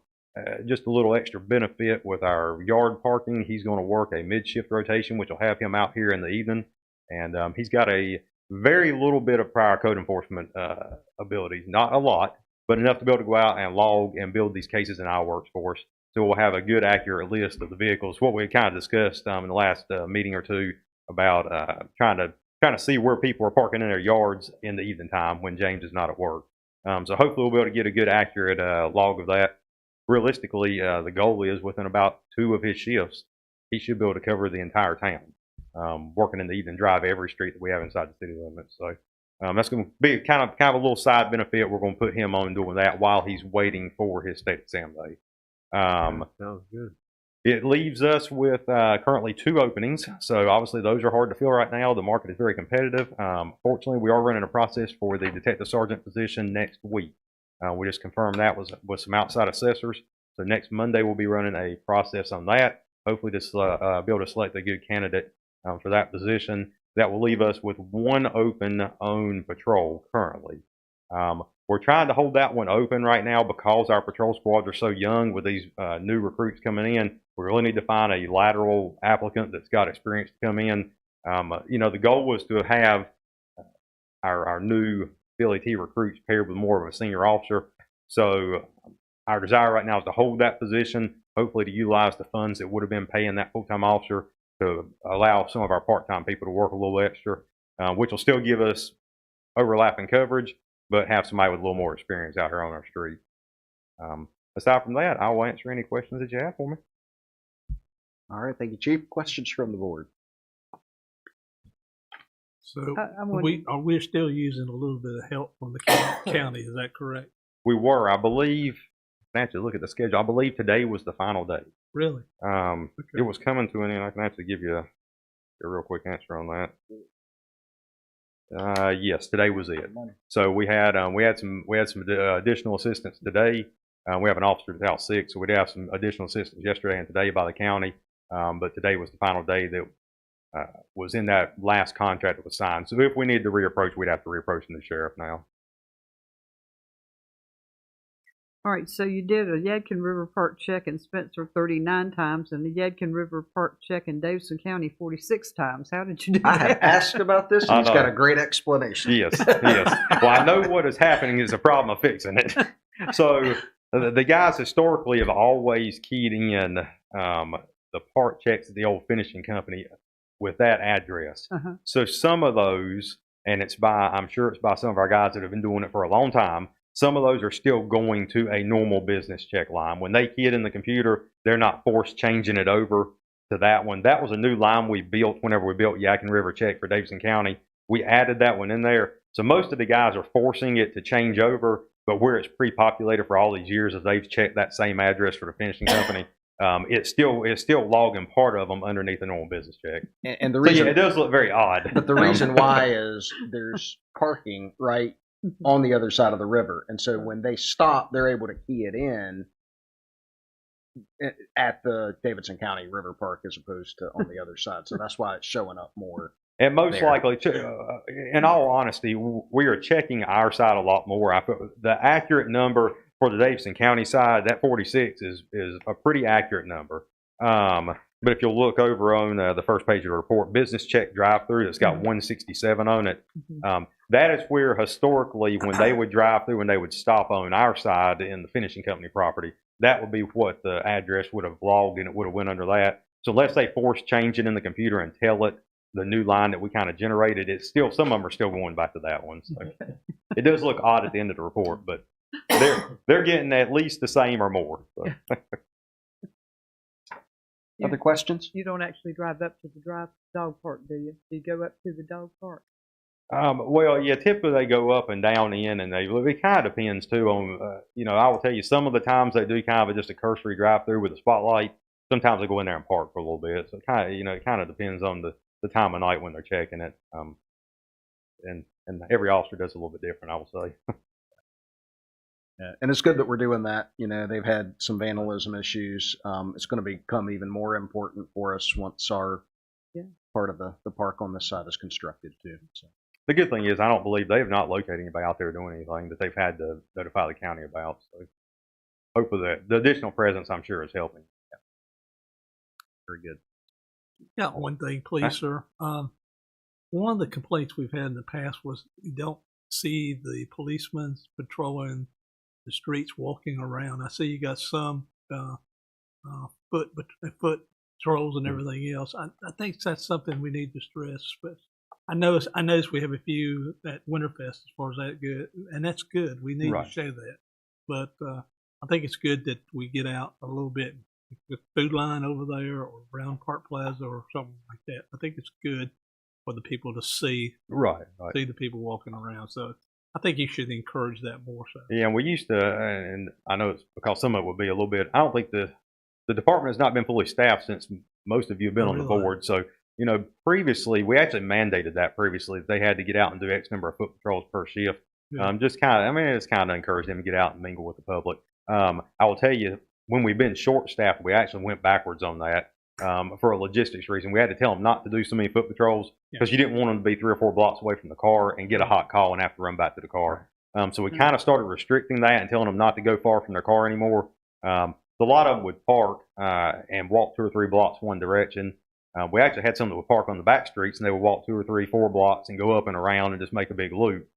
just a little extra benefit with our yard parking. He's going to work a mid-shift rotation, which will have him out here in the evening. And he's got a very little bit of prior code enforcement abilities. Not a lot, but enough to be able to go out and log and build these cases in our works for us. so we'll have a good, accurate list of the vehicles. What we kind of discussed in the last meeting or two about trying to see where people are parking in their yards in the evening time when James is not at work. So hopefully we'll be able to get a good, accurate log of that. Realistically, the goal is within about 2 of his shifts, he should be able to cover the entire town, working in the evening, drive every street that we have inside the city limits. So that's going to be kind of a little side benefit. We're going to put him on doing that while he's waiting for his state exam day. Sounds good. It leaves us with currently 2 openings. So obviously those are hard to fill right now. The market is very competitive. Fortunately, we are running a process for the detective sergeant position next week. We just confirmed that with some outside assessors. So next Monday we'll be running a process on that. Hopefully to be able to select a good candidate for that position. That will leave us with 1 open on patrol currently. We're trying to hold that one open right now because our patrol squads are so young with these new recruits coming in. We really need to find a lateral applicant that's got experience to come in. The goal was to have our new Billy T recruits paired with more of a senior officer. So our desire right now is to hold that position, hopefully to utilize the funds that would have been paying that full-time officer to allow some of our part-time people to work a little extra, which will still give us overlapping coverage, but have somebody with a little more experience out here on our street. Aside from that, I will answer any questions that you have for me. All right, thank you, Chief. Questions from the board? So we're still using a little bit of help from the county. Is that correct? We were, I believe. I can actually look at the schedule. I believe today was the final day. Really? Okay. It was coming to an end. I can actually give you a real quick answer on that. Yes, today was it. So we had some additional assistance today. We have an officer that's out sick, so we did have some additional assistance yesterday and today by the county. But today was the final day that was in that last contract that was signed. So if we needed to reapproach, we'd have to reapproach the sheriff now. All right, so you did a Yadkin River Park check in Spencer 39 times and the Yadkin River Park check in Davidson County 46 times. How did you do that? I have asked about this, and he's got a great explanation. Yes. Well, I know what is happening is a problem of fixing it. So the guys historically have always keyed in the part checks at the old finishing company with that address. So some of those, and I'm sure it's by some of our guys that have been doing it for a long time, some of those are still going to a normal business check line. When they key it in the computer, they're not forced changing it over to that one. That was a new line we built whenever we built Yadkin River Check for Davidson County. We added that one in there. So most of the guys are forcing it to change over, but where it's pre-populated for all these years as they've checked that same address for the finishing company, it's still logging part of them underneath the normal business check. And the reason it does look very odd. But the reason why is there's parking right on the other side of the river, and so when they stop, they're able to key it in at the Davidson County River Park as opposed to on the other side. So that's why it's showing up more. And most likely, in all honesty, we are checking our side a lot more. The accurate number for the Davidson County side, that 46 is a pretty accurate number. But if you'll look over on the first page of the report, business check drive-through that's got 167 on it, that is where historically when they would drive through and they would stop on our side in the finishing company property, that would be what the address would have logged and it would have went under that. So unless they force change it in the computer and tell it the new line that we kind of generated, it's still, some of them are still going back to that one. So it does look odd at the end of the report, but they're getting at least the same or more. So. Other questions? You don't actually drive up to the dog park, do you? Do you go up to the dog park? Well, yeah, typically they go up and down in, and it kind of depends too on, I will tell you some of the times they do kind of just a cursory drive through with a spotlight. Sometimes they go in there and park for a little bit. So it kind of depends on the time of night when they're checking it. And every officer does a little bit different, I will say. Yeah, and it's good that we're doing that. They've had some vandalism issues. It's going to become even more important for us once our part of the park on this side is constructed too. So. The good thing is I don't believe they have not located anybody out there doing anything that they've had to notify the county about. So hopefully the additional presence, I'm sure, is helping. Yeah. Very good. Yeah, one thing, please, sir. One of the complaints we've had in the past was you don't see the policemen patrolling the streets, walking around. I see you got some foot trolls and everything else. I think that's something we need to stress. But I notice we have a few at Winterfest as far as that good, and that's good. We need to show that. But I think it's good that we get out a little bit. The food line over there, or Brown Park Plaza, or something like that. I think it's good for the people to see see the people walking around. So I think you should encourage that more so. Yeah, and we used to, and I know it's because some of it would be a little bit. I don't think the department has not been fully staffed since most of you have been on the board. So previously we actually mandated that previously that they had to get out and do X number of foot patrols per shift. Yeah. Just kind of, it's kind of encouraged them to get out and mingle with the public. I will tell you, when we've been short staffed, we actually went backwards on that for a logistics reason. We had to tell them not to do so many foot patrols because you didn't want them to be 3 or 4 blocks away from the car and get a hot call and have to run back to the car. So we kind of started restricting that and telling them not to go far from their car anymore. So a lot of them would park and walk 2 or 3 blocks one direction. We actually had some that would park on the back streets and they would walk 2 or 3, 4 blocks and go up and around and just make a big loop.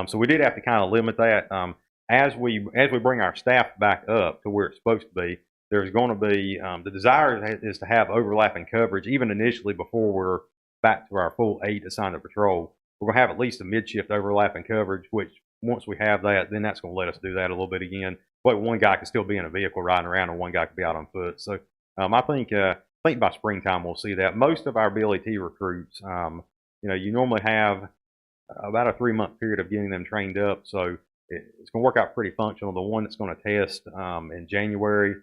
So we did have to kind of limit that. As we bring our staff back up to where it's supposed to be, there's going to be the desire is to have overlapping coverage even initially before we're back to our full 8 assigned to patrol. We're going to have at least a mid-shift overlapping coverage, which once we have that, then that's going to let us do that a little bit again. But one guy can still be in a vehicle riding around, and one guy can be out on foot. So I think by springtime we'll see that. Most of our BLET recruits, you normally have about a 3-month period of getting them trained up. So it's going to work out pretty functional. The one that's going to test in January,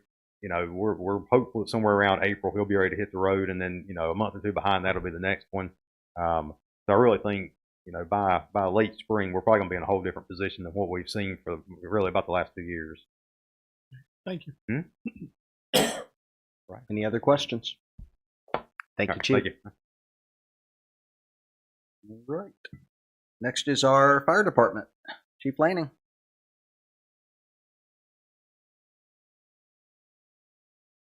we're hopeful that somewhere around April he'll be ready to hit the road, and then a month or 2 behind that'll be the next one. So I really think by late spring we're probably going to be in a whole different position than what we've seen for really about the last 2 years. Thank you. Right. Any other questions? Thank you, Chief. Thank you. All right. Next is our fire department. Chief Lanning.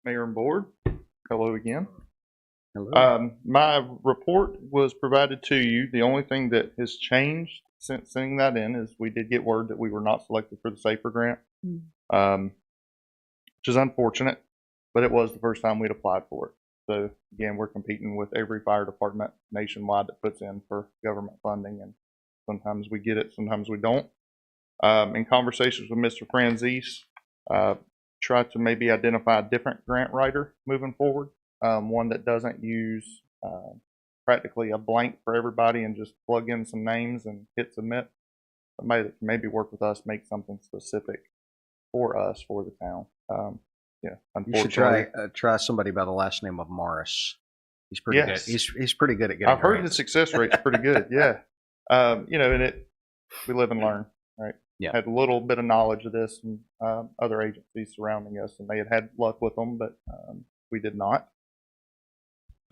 Mayor and board, hello again. Hello. My report was provided to you. The only thing that has changed since sending that in is we did get word that we were not selected for the SAFER grant, which is unfortunate, but it was the first time we'd applied for it. So again, we're competing with every fire department nationwide that puts in for government funding, and sometimes we get it, sometimes we don't. In conversations with Mr. Franzese, try to maybe identify a different grant writer moving forward, one that doesn't use practically a blank for everybody and just plug in some names and hit submit. Somebody that can maybe work with us, make something specific for us, for the town. You should try somebody by the last name of Morris. He's pretty good. He's pretty good at getting. I've heard the success rate's pretty good. Yeah, and we live and learn, right? Yeah. Had a little bit of knowledge of this from other agencies surrounding us, and they had luck with them, but we did not.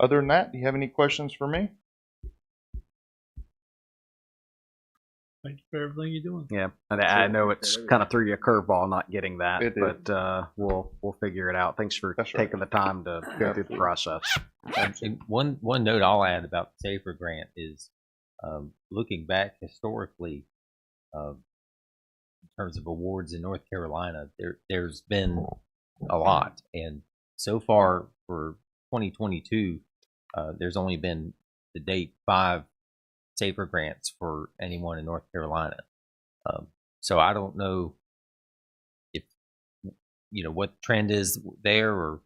Other than that, do you have any questions for me? Thank you for everything you're doing. Yeah, and I know it's kind of threw you a curveball not getting that, but we'll figure it out. Thanks for taking the time to go through the process. And one note I'll add about the SAFER grant is looking back historically in terms of awards in North Carolina, there's been a lot, and so far for 2022, there's only been to date 5 SAFER grants for anyone in North Carolina. So I don't know if what the trend is there, or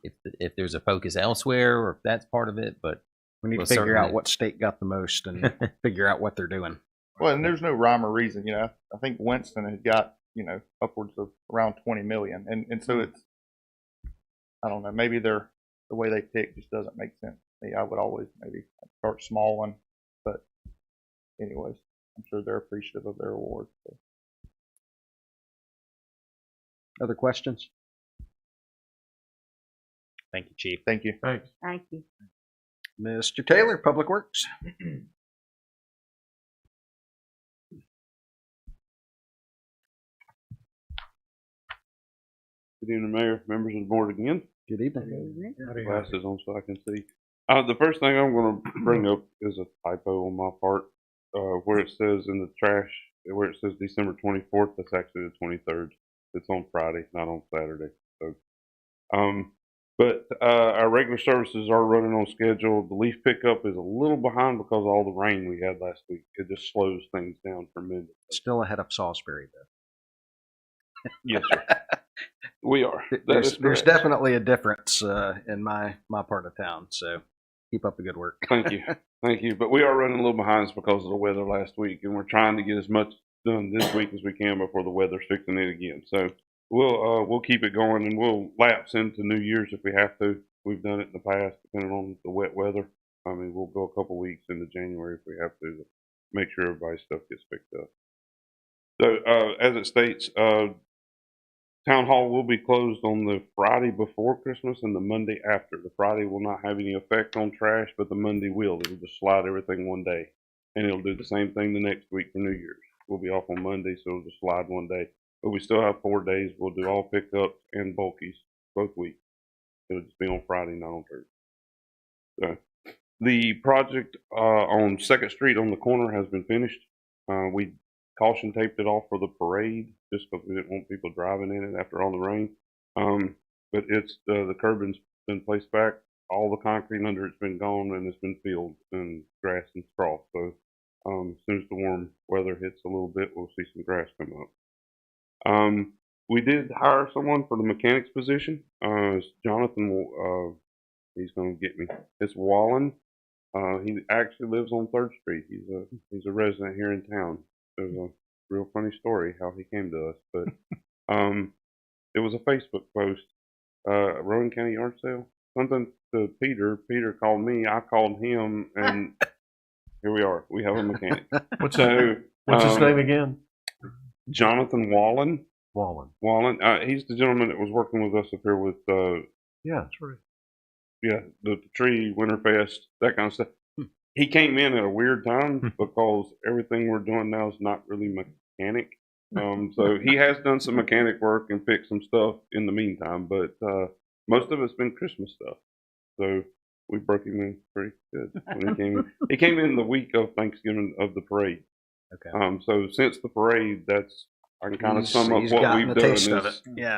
if there's a focus elsewhere, or if that's part of it. But we need to figure out what state got the most and figure out what they're doing. Well, and there's no rhyme or reason. I think Winston had got upwards of around 20 million, and so it's, I don't know, maybe the way they pick just doesn't make sense to me. I would always maybe start small one. But anyways, I'm sure they're appreciative of their award. So. Other questions? Thank you, Chief. Thank you. Thanks. Thank you. Mr. Taylor, Public Works. Good evening, Mayor, members of the board again. Good evening. Glasses on so I can see. The first thing I'm going to bring up is a typo on my part. Where it says in the trash, where it says December 24th, that's actually the 23rd. It's on Friday, not on Saturday. So But our regular services are running on schedule. The leaf pickup is a little behind because of all the rain we had last week. It just slows things down tremendously. Still ahead of Salisbury, though. Yes, sir. We are. There's definitely a difference in my part of town, so keep up the good work. Thank you. Thank you. But we are running a little behind because of the weather last week, and we're trying to get as much done this week as we can before the weather's fixing it again. So we'll keep it going, and we'll lapse into New Year's if we have to. We've done it in the past, depending on the wet weather. I mean, we'll go a couple weeks into January if we have to make sure everybody's stuff gets picked up. So as it states, Town Hall will be closed on the Friday before Christmas and the Monday after. The Friday will not have any effect on trash, but the Monday will. It'll just slide everything one day. And it'll do the same thing the next week for New Year's. We'll be off on Monday, so it'll just slide one day. But we still have 4 days. We'll do all pickups and bulkies both weeks. It'll just be on Friday, not on Thursday. So the project on 2nd Street on the corner has been finished. We caution taped it off for the parade just because we didn't want people driving in it after all the rain. But it's the curbing's been placed back. All the concrete under it's been gone and it's been filled in grass and straw. So as soon as the warm weather hits a little bit, we'll see some grass come up. We did hire someone for the mechanic's position. Jonathan, he's going to get me. It's Wallen. He actually lives on 3rd Street. He's a resident here in town. There's a real funny story how he came to us, but it was a Facebook post, Rowan County Yard Sale, something to Peter. Peter called me, I called him, and here we are. We have a mechanic. What's his name again? Jonathan Wallen. Wallen. He's the gentleman that was working with us up here with Yeah. the tree, Winterfest, that kind of stuff. He came in at a weird time because everything we're doing now is not really mechanic. So he has done some mechanic work and fixed some stuff in the meantime, but most of it's been Christmas stuff. So we broke him in pretty good when he came in. He came in the week of Thanksgiving of the parade. Okay. So since the parade, I can kind of sum up what we've done is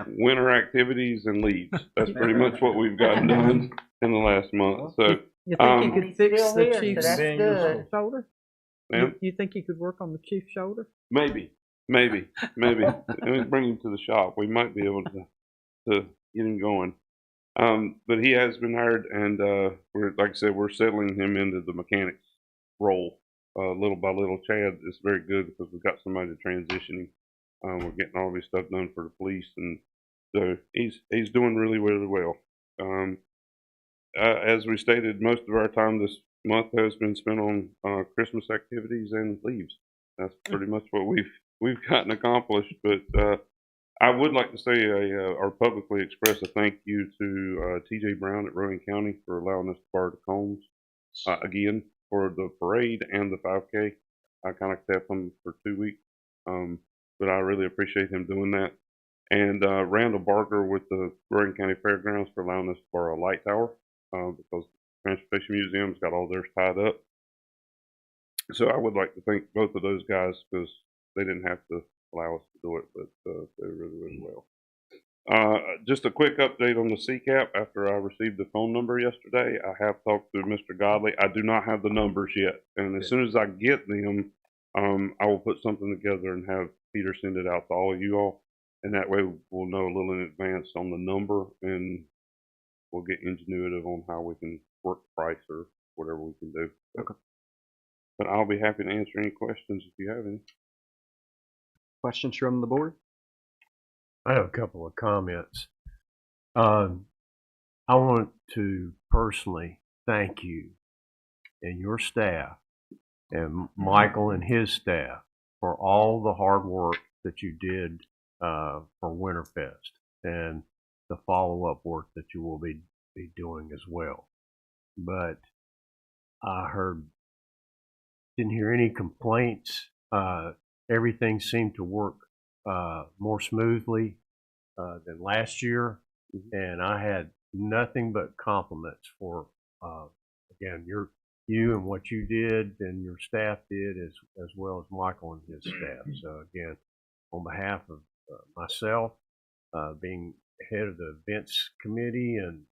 winter activities and leaves. That's pretty much what we've gotten done in the last month. So you think you could fix the chief's shoulder? Ma'am? You think you could work on the chief's shoulder? Maybe. Let me bring him to the shop. We might be able to get him going. But he has been hired, and like I said, we're settling him into the mechanic's role little by little. Chad is very good because we've got somebody to transition him. We're getting all this stuff done for the police, and so he's doing really, really well. As we stated, most of our time this month has been spent on Christmas activities and leaves. That's pretty much what we've gotten accomplished. But I would like to say or publicly express a thank you to T.J. Brown at Rowan County for allowing us to borrow the cones again for the parade and the 5K. I kind of kept them for 2 weeks, but I really appreciate him doing that. And Randall Barker with the Rowan County Fairgrounds for allowing us to borrow a light tower because the Transportation Museum's got all theirs tied up. So I would like to thank both of those guys because they didn't have to allow us to do it, but they did really, really well. Just a quick update on the CCAP. After I received the phone number yesterday, I have talked to Mr. Godley. I do not have the numbers yet, and as soon as I get them, I will put something together and have Peter send it out to all of you all, and that way we'll know a little in advance on the number, and we'll get ingenuitive on how we can work the price or whatever we can do. Okay. But I'll be happy to answer any questions if you have any. Questions from the board? I have a couple of comments. I want to personally thank you and your staff and Michael and his staff for all the hard work that you did for Winterfest and the follow-up work that you will be doing as well. But I didn't hear any complaints. Everything seemed to work more smoothly than last year, and I had nothing but compliments for again you and what you did and your staff did as well as Michael and his staff. So again, on behalf of myself, being head of the events committee and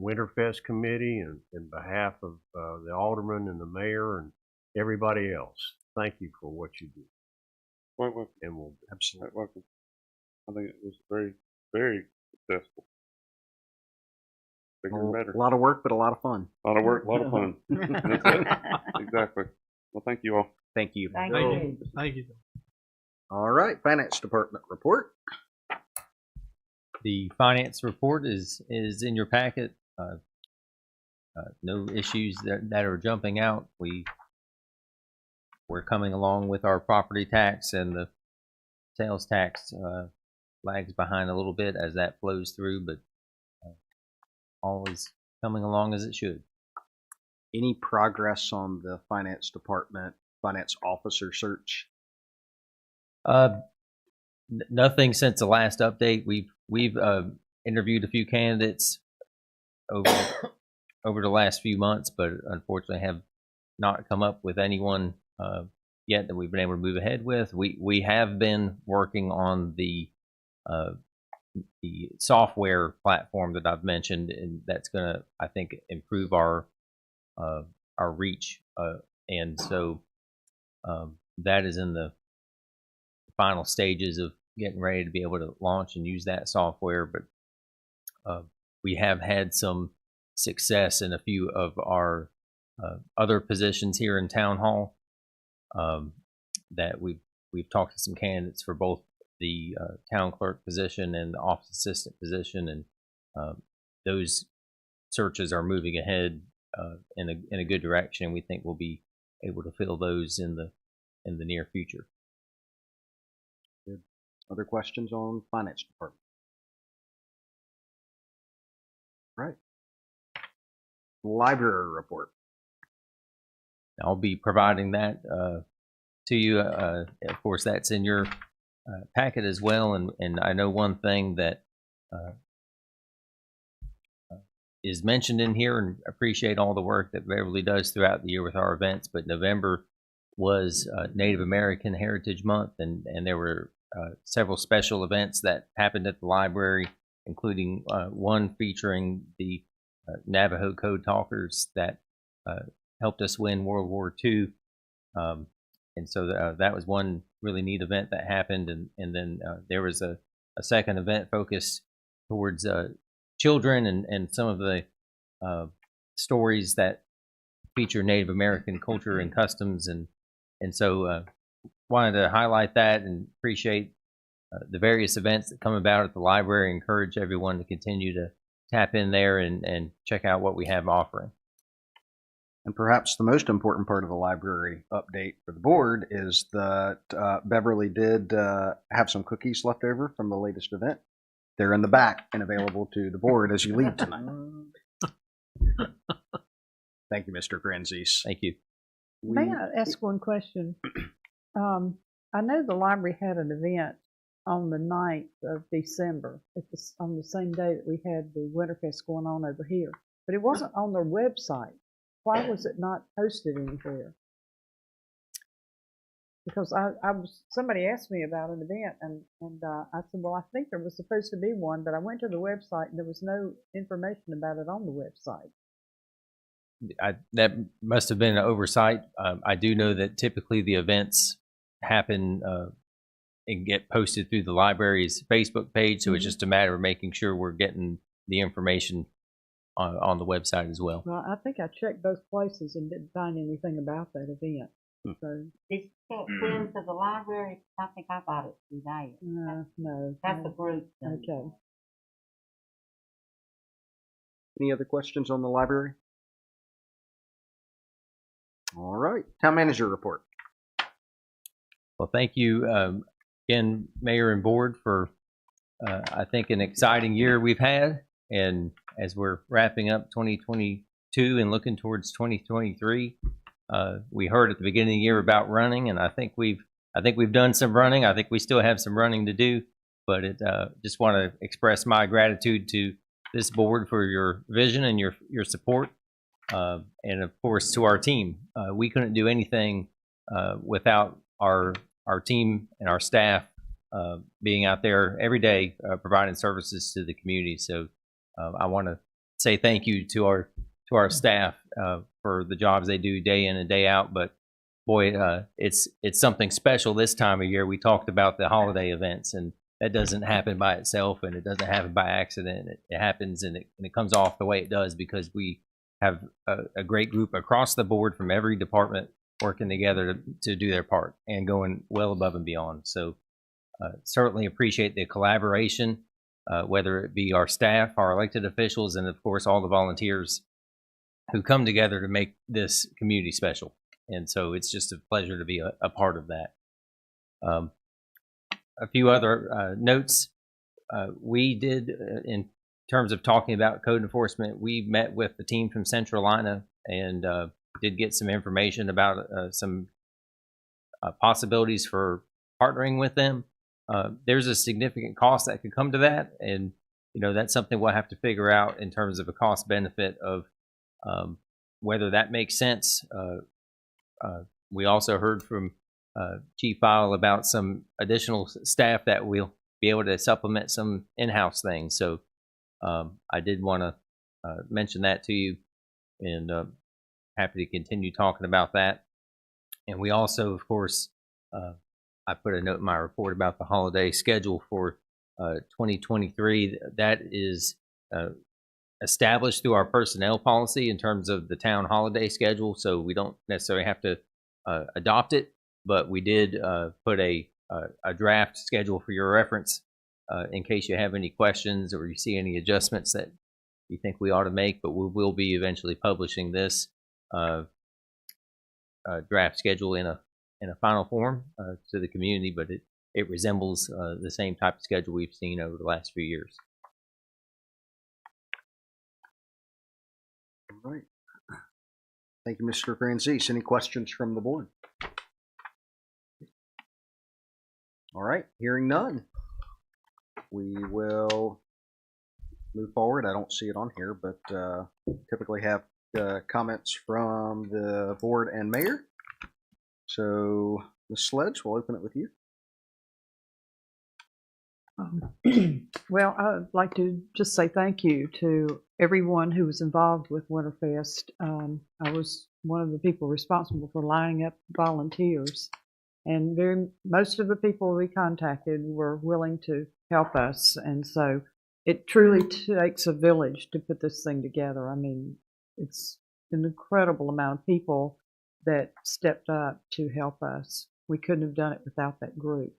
Winterfest committee, and in behalf of the alderman and the mayor and everybody else, thank you for what you do. Quite welcome. And we'll Quite welcome. I think it was very, very successful. Bigger and better. A lot of work, but a lot of fun. A lot of work, a lot of fun. That's it. Exactly. Well, thank you all. Thank you. Thank you. Thank you. All right, Finance Department report. The finance report is in your packet. No issues that are jumping out. We're coming along with our property tax, and the sales tax lags behind a little bit as that flows through, but all is coming along as it should. Any progress on the Finance Department finance officer search? Nothing since the last update. We've interviewed a few candidates over the last few months, but unfortunately have not come up with anyone yet that we've been able to move ahead with. We have been working on the software platform that I've mentioned, and that's going to, I think, improve our reach, and so that is in the final stages of getting ready to be able to launch and use that software. But we have had some success in a few of our other positions here in Town Hall, that we've talked to some candidates for both the town clerk position and the office assistant position, and those searches are moving ahead in a good direction. We think we'll be able to fill those in the near future. Good. Other questions on Finance Department? Right. Library report. I'll be providing that to you. Of course, that's in your packet as well. And I know one thing that is mentioned in here, and appreciate all the work that Beverly does throughout the year with our events. But November was Native American Heritage Month, and there were several special events that happened at the library, including one featuring the Navajo Code Talkers that helped us win World War II. And so that was one really neat event that happened. And then there was a second event focused towards children and some of the stories that feature Native American culture and customs. And so wanted to highlight that and appreciate the various events that come about at the library. Encourage everyone to continue to tap in there and check out what we have offering. And perhaps the most important part of the library update for the board is that Beverly did have some cookies left over from the latest event. They're in the back and available to the board as you leave tonight. Thank you, Mr. Franzese. Thank you. May I ask one question? I know the library had an event on the 9th of December, on the same day that we had the Winterfest going on over here, but it wasn't on their website. Why was it not posted anywhere? Because somebody asked me about an event, and I said, well, I think there was supposed to be one, but I went to the website and there was no information about it on the website. That must have been an oversight. I do know that typically the events happen and get posted through the library's Facebook page, so it's just a matter of making sure we're getting the information on the website as well. Well, I think I checked both places and didn't find anything about that event. So it's Friends of the Library. I think I bought it through there. No. That's a group. Okay. Any other questions on the library? All right. Town manager report. Well, thank you again, Mayor and Board, for I think an exciting year we've had. And as we're wrapping up 2022 and looking towards 2023, we heard at the beginning of the year about running, and I think we've done some running. I think we still have some running to do, but just want to express my gratitude to this board for your vision and your support, and of course to our team. We couldn't do anything without our team and our staff being out there every day providing services to the community. So I want to say thank you to our staff for the jobs they do day in and day out. But boy, it's something special this time of year. We talked about the holiday events, and that doesn't happen by itself, and it doesn't happen by accident. It happens, and it comes off the way it does because we have a great group across the board from every department working together to do their part and going well above and beyond. So certainly appreciate the collaboration, whether it be our staff, our elected officials, and of course all the volunteers who come together to make this community special. And so it's just a pleasure to be a part of that. A few other notes. We did, in terms of talking about code enforcement, we met with the team from Central Carolina and did get some information about some possibilities for partnering with them. There's a significant cost that could come to that, and that's something we'll have to figure out in terms of a cost benefit of whether that makes sense. We also heard from Chief File about some additional staff that will be able to supplement some in-house things. So I did want to mention that to you, and happy to continue talking about that. And we also, of course, I put a note in my report about the holiday schedule for 2023. That is established through our personnel policy in terms of the town holiday schedule, so we don't necessarily have to adopt it, but we did put a draft schedule for your reference in case you have any questions or you see any adjustments that you think we ought to make. But we will be eventually publishing this draft schedule in a final form to the community, but it resembles the same type of schedule we've seen over the last few years. All right. Thank you, Mr. Franzese. Any questions from the board? All right, hearing none, we will move forward. I don't see it on here, but typically have comments from the board and mayor. So, Ms. Sledge, we'll open it with you. Well, I'd like to just say thank you to everyone who was involved with Winterfest. I was one of the people responsible for lining up volunteers, and most of the people we contacted were willing to help us, and so it truly takes a village to put this thing together. I mean, it's an incredible amount of people that stepped up to help us. We couldn't have done it without that group.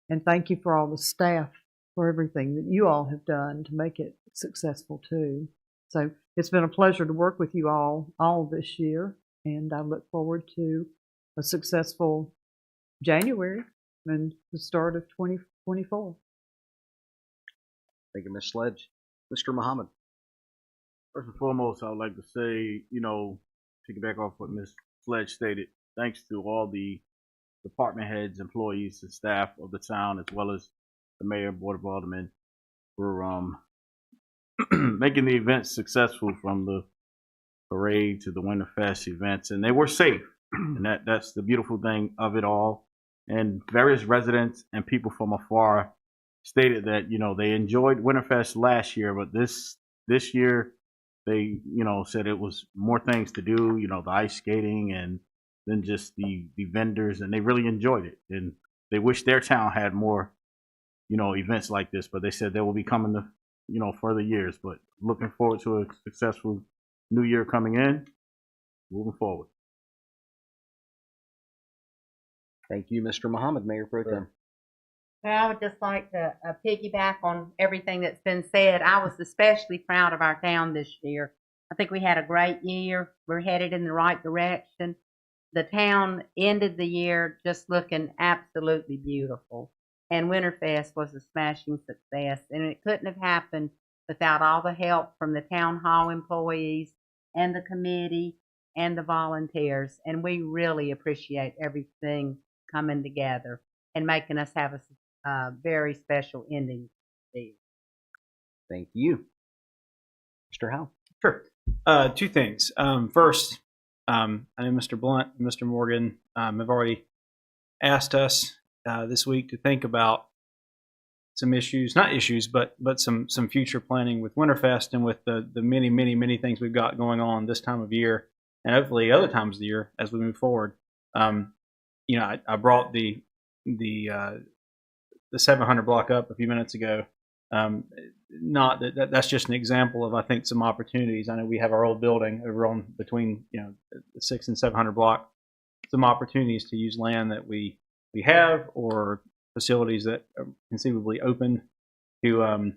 And thank you for all the staff for everything that you all have done to make it successful too. So it's been a pleasure to work with you all this year, and I look forward to a successful January and the start of 2024. Thank you, Ms. Sledge. Mr. Muhammad. First and foremost, I would like to say, piggyback off what Ms. Sledge stated, thanks to all the department heads, employees, and staff of the town, as well as the mayor and board of aldermen for making the event successful, from the parade to the Winterfest events, and they were safe. And that's the beautiful thing of it all. And various residents and people from afar stated that they enjoyed Winterfest last year, but this year they said it was more things to do, the ice skating and then just the vendors, and they really enjoyed it. And they wish their town had more events like this, but they said they will be coming to further years. But looking forward to a successful new year coming in, moving forward. Thank you, Mr. Muhammad. Mayor Pro Tem. Well, I would just like to piggyback on everything that's been said. I was especially proud of our town this year. I think we had a great year. We're headed in the right direction. The town ended the year just looking absolutely beautiful. And Winterfest was a smashing success. And it couldn't have happened without all the help from the town hall employees and the committee and the volunteers. And we really appreciate everything coming together and making us have a very special ending. Thank you. Mr. Howe. Sure. Two things. First, I know Mr. Blunt and Mr. Morgan have already asked us this week to think about some issues, not issues, but some future planning with Winterfest and with the many things we've got going on this time of year, and hopefully other times of the year as we move forward. I brought the 700 block up a few minutes ago. Not that's just an example of, I think, some opportunities. I know we have our old building over on between the 600 and 700 block. Some opportunities to use land that we have, or facilities that are conceivably open to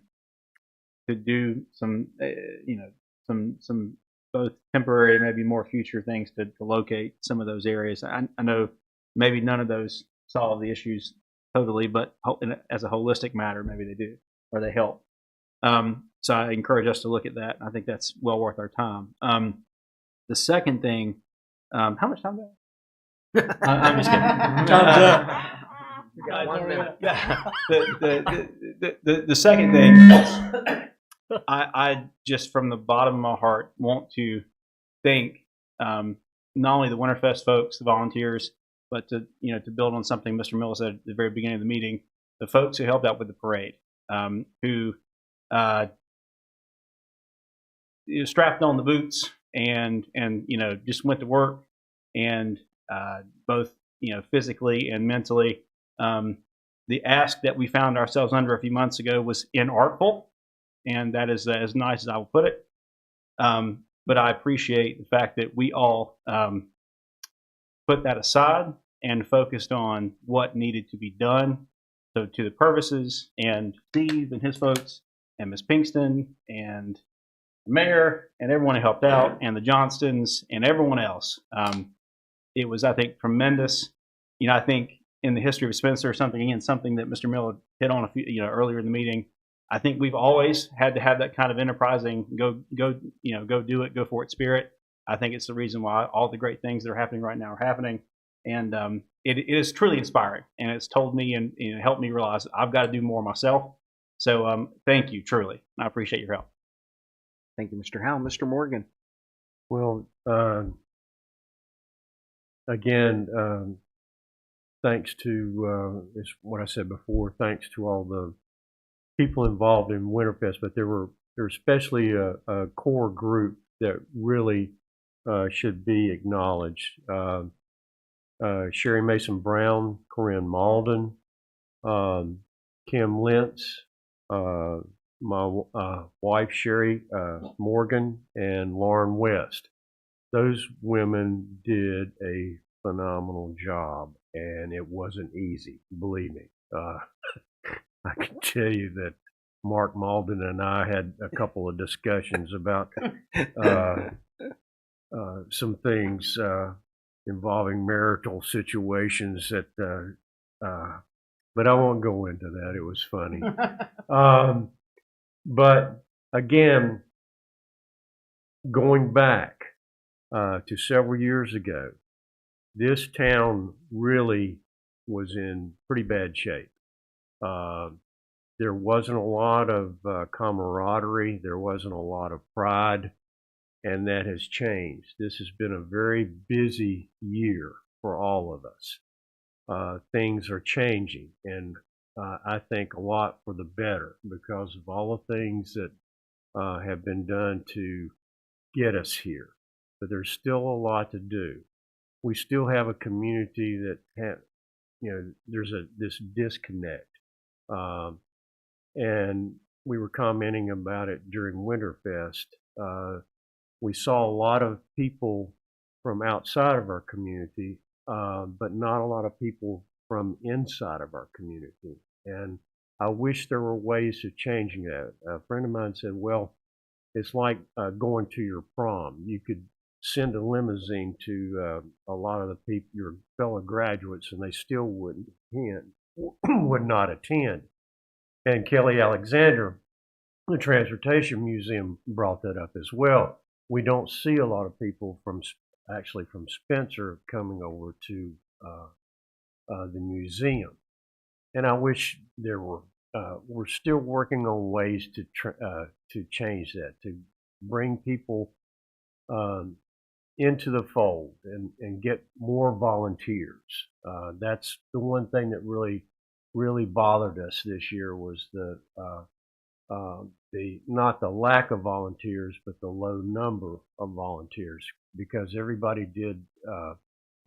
do some some both temporary, maybe more future things to locate some of those areas. I know maybe none of those solve the issues totally, but as a holistic matter, maybe they do, or they help. So I encourage us to look at that. I think that's well worth our time. The second thing, how much time do I have? I'm just kidding. Time's up. You got 1 minute. The second thing, I just from the bottom of my heart want to thank not only the Winterfest folks, the volunteers, but to build on something Mr. Miller said at the very beginning of the meeting, the folks who helped out with the parade, who strapped on the boots and just went to work, and both physically and mentally. The ask that we found ourselves under a few months ago was inartful, and that is as nice as I will put it. But I appreciate the fact that we all put that aside and focused on what needed to be done. So to the Purvises and Steve and his folks and Miss Pinkston and the mayor and everyone who helped out, and the Johnstons and everyone else, it was, I think, tremendous. I think in the history of Spencer, something that Mr. Miller hit on a few, earlier in the meeting, I think we've always had to have that kind of enterprising, go do it, go for it spirit. I think it's the reason why all the great things that are happening right now are happening. And it is truly inspiring, and it's told me and helped me realize I've got to do more myself. So thank you, truly. I appreciate your help. Thank you, Mr. Howell. Mr. Morgan. Well, again, thanks to it's what I said before. Thanks to all the people involved in Winterfest, but there was especially a core group that really should be acknowledged. Sherry Mason Brown, Corinne Malden, Kim Lentz, my wife Sherry Morgan, and Lauren West. Those women did a phenomenal job, and it wasn't easy, believe me. I can tell you that Mark Malden and I had a couple of discussions about some things involving marital situations that, but I won't go into that. It was funny. But again, going back to several years ago, this town really was in pretty bad shape. There wasn't a lot of camaraderie. There wasn't a lot of pride, and that has changed. This has been a very busy year for all of us. Things are changing, and I think a lot for the better because of all the things that have been done to get us here. But there's still a lot to do. We still have a community that there's this disconnect. And we were commenting about it during Winterfest. We saw a lot of people from outside of our community, but not a lot of people from inside of our community. And I wish there were ways of changing that. A friend of mine said, well, it's like going to your prom. You could send a limousine to a lot of the people, your fellow graduates, and they still would not attend. And Kelly Alexander, the Transportation Museum, brought that up as well. We don't see a lot of people from Spencer coming over to the museum, and I wish there were. We're still working on ways to change that, to bring people into the fold and get more volunteers. That's the one thing that really really bothered us this year was the not the lack of volunteers, but the low number of volunteers, because everybody did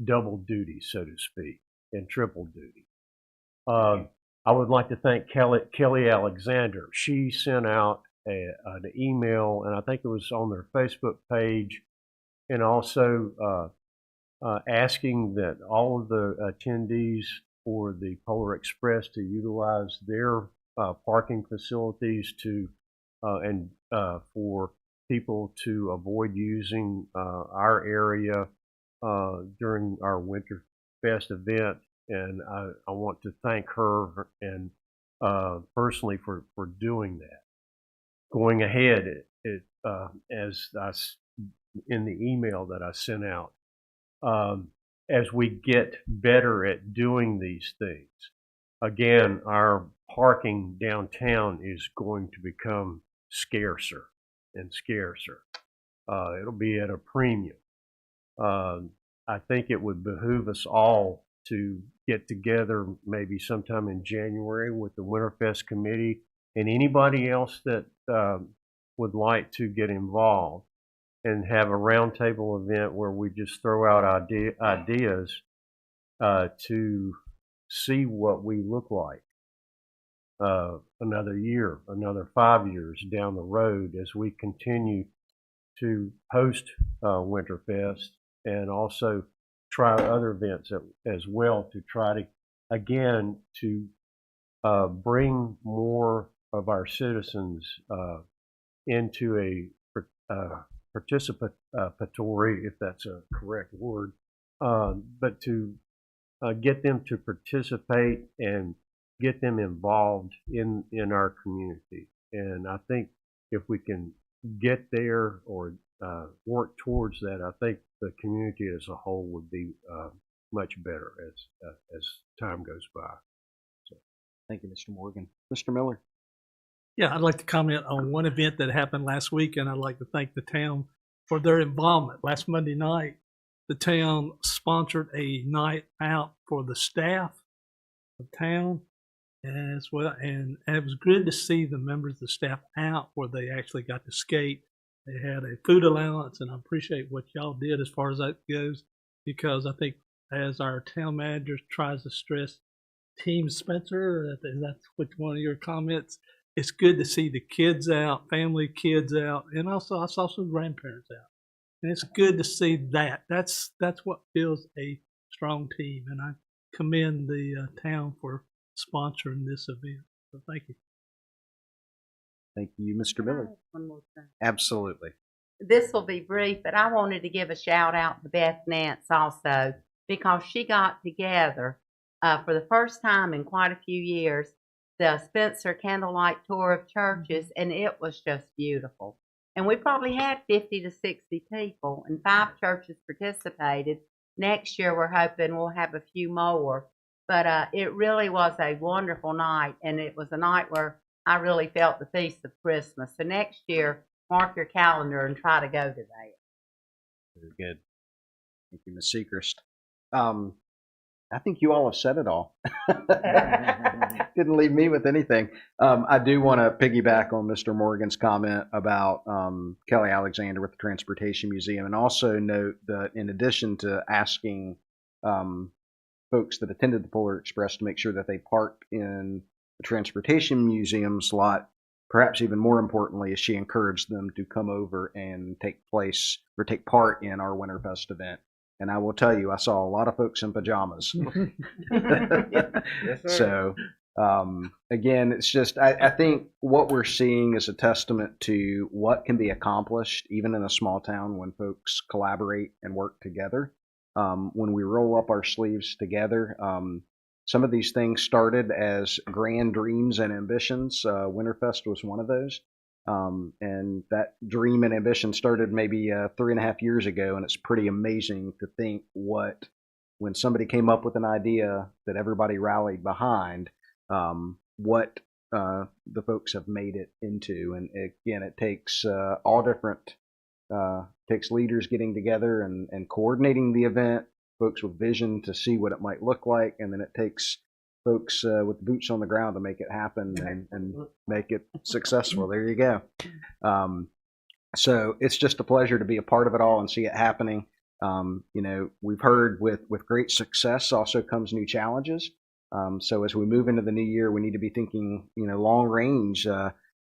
double duty, so to speak, and triple duty. I would like to thank Kelly Alexander. She sent out an email, and I think it was on their Facebook page, and also asking that all of the attendees for the Polar Express to utilize their parking facilities to and for people to avoid using our area during our Winterfest event. And I want to thank her and personally for doing that. Going ahead, as in the email that I sent out, as we get better at doing these things, again, our parking downtown is going to become scarcer and scarcer. It'll be at a premium. I think it would behoove us all to get together maybe sometime in January with the Winterfest committee and anybody else that would like to get involved and have a roundtable event where we just throw out ideas to see what we look like another year, another 5 years down the road as we continue to host Winterfest and also try other events as well to try to, again, to bring more of our citizens into a participatory, if that's a correct word, but to get them to participate and get them involved in our community. And I think if we can get there or work towards that, I think the community as a whole would be much better as time goes by. So, thank you, Mr. Morgan. Mr. Miller. Yeah, I'd like to comment on one event that happened last week, and I'd like to thank the town for their involvement. Last Monday night, the town sponsored a night out for the staff of town as well, and it was good to see the members of the staff out where they actually got to skate. They had a food allowance, and I appreciate what y'all did as far as that goes, because I think as our town manager tries to stress, Team Spencer, that's which one of your comments, it's good to see the kids out, family kids out, and also I saw some grandparents out. And it's good to see that. That's what builds a strong team, and I commend the town for sponsoring this event. So thank you. Thank you, Mr. Miller. One more thing. Absolutely. This will be brief, but I wanted to give a shout out to Beth Nance also, because she got together for the first time in quite a few years the Spencer Candlelight Tour of Churches, and it was just beautiful. And we probably had 50 to 60 people, and 5 churches participated. Next year, we're hoping we'll have a few more. But it really was a wonderful night, and it was a night where I really felt the Feast of Christmas. So next year, mark your calendar and try to go to that. Very good. Thank you, Ms. Sechrist. I think you all have said it all. Didn't leave me with anything. I do want to piggyback on Mr. Morgan's comment about Kelly Alexander with the Transportation Museum, and also note that in addition to asking folks that attended the Polar Express to make sure that they parked in the Transportation Museum slot, perhaps even more importantly, is she encouraged them to come over and take part in our Winterfest event. And I will tell you, I saw a lot of folks in pajamas. Yes, sir. So, again, it's just, I think what we're seeing is a testament to what can be accomplished, even in a small town, when folks collaborate and work together. When we roll up our sleeves together, some of these things started as grand dreams and ambitions. Winterfest was one of those. And that dream and ambition started maybe 3.5 years ago, and it's pretty amazing to think when somebody came up with an idea that everybody rallied behind, what the folks have made it into. And again, it takes all different, takes leaders getting together and coordinating the event, folks with vision to see what it might look like, and then it takes folks with the boots on the ground to make it happen and make it successful. There you go. So it's just a pleasure to be a part of it all and see it happening. We've heard with great success also comes new challenges. So as we move into the new year, we need to be thinking, long range,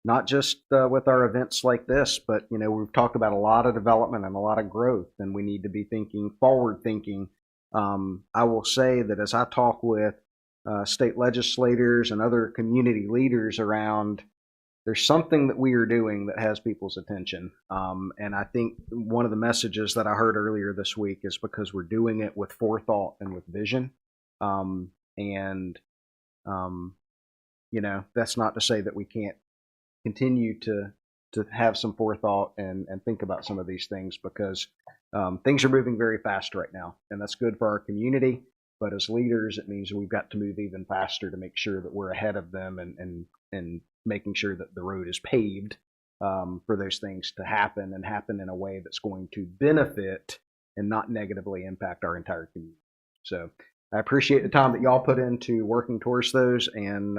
not just with our events like this, but, we've talked about a lot of development and a lot of growth, and we need to be thinking forward thinking. I will say that as I talk with state legislators and other community leaders around, there's something that we are doing that has people's attention. And I think one of the messages that I heard earlier this week is because we're doing it with forethought and with vision. That's not to say that we can't continue to have some forethought and think about some of these things, because things are moving very fast right now, and that's good for our community. But as leaders, it means we've got to move even faster to make sure that we're ahead of them and making sure that the road is paved for those things to happen, and happen in a way that's going to benefit and not negatively impact our entire community. So I appreciate the time that y'all put into working towards those and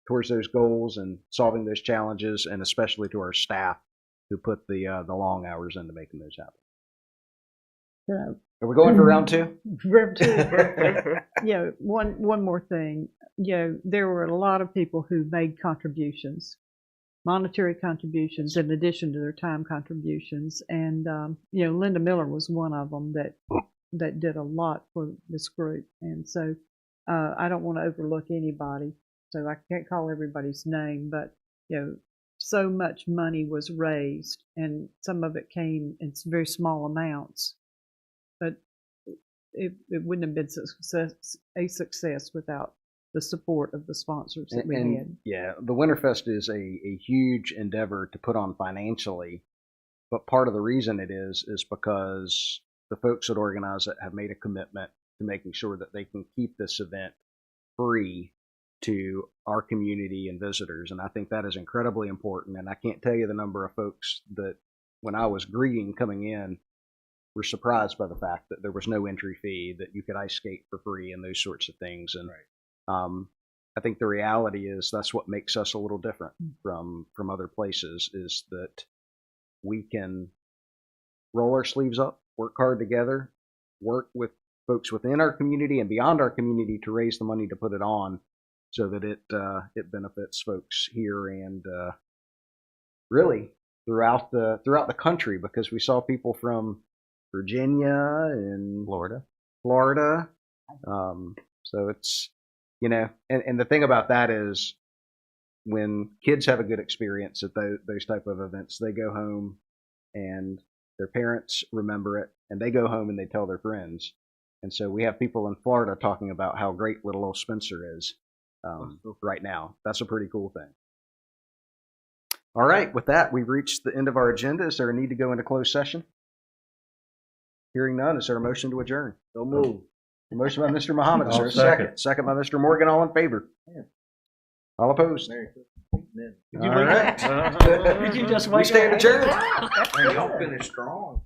towards those goals and solving those challenges, and especially to our staff who put the long hours into making those happen. Are we going for round two? Round two. One more thing. There were a lot of people who made contributions, monetary contributions, in addition to their time contributions. And, Linda Miller was one of them that did a lot for this group. And so I don't want to overlook anybody, so I can't call everybody's name, but, so much money was raised, and some of it came in very small amounts. But it wouldn't have been a success without the support of the sponsors that we had. Yeah, the Winterfest is a huge endeavor to put on financially, but part of the reason it is because the folks that organize it have made a commitment to making sure that they can keep this event free to our community and visitors, and I think that is incredibly important. And I can't tell you the number of folks that, when I was greeting coming in, were surprised by the fact that there was no entry fee, that you could ice skate for free and those sorts of things. And I think the reality is that's what makes us a little different from other places, is that we can roll our sleeves up, work hard together, work with folks within our community and beyond our community to raise the money to put it on, so that it benefits folks here and really throughout the country, because we saw people from Virginia and Florida. So it's, and the thing about that is, when kids have a good experience at those type of events, they go home and their parents remember it, and they go home and they tell their friends. And so we have people in Florida talking about how great little old Spencer is right now. That's a pretty cool thing. All right, with that, we've reached the end of our agenda. Is there a need to go into closed session? Hearing none, is there a motion to adjourn? So move. A motion by Mr. Muhammad. Is there a second? Second by Mr. Morgan. All in favor? All opposed? All right. Did you just We stand adjourned. Y'all finished strong.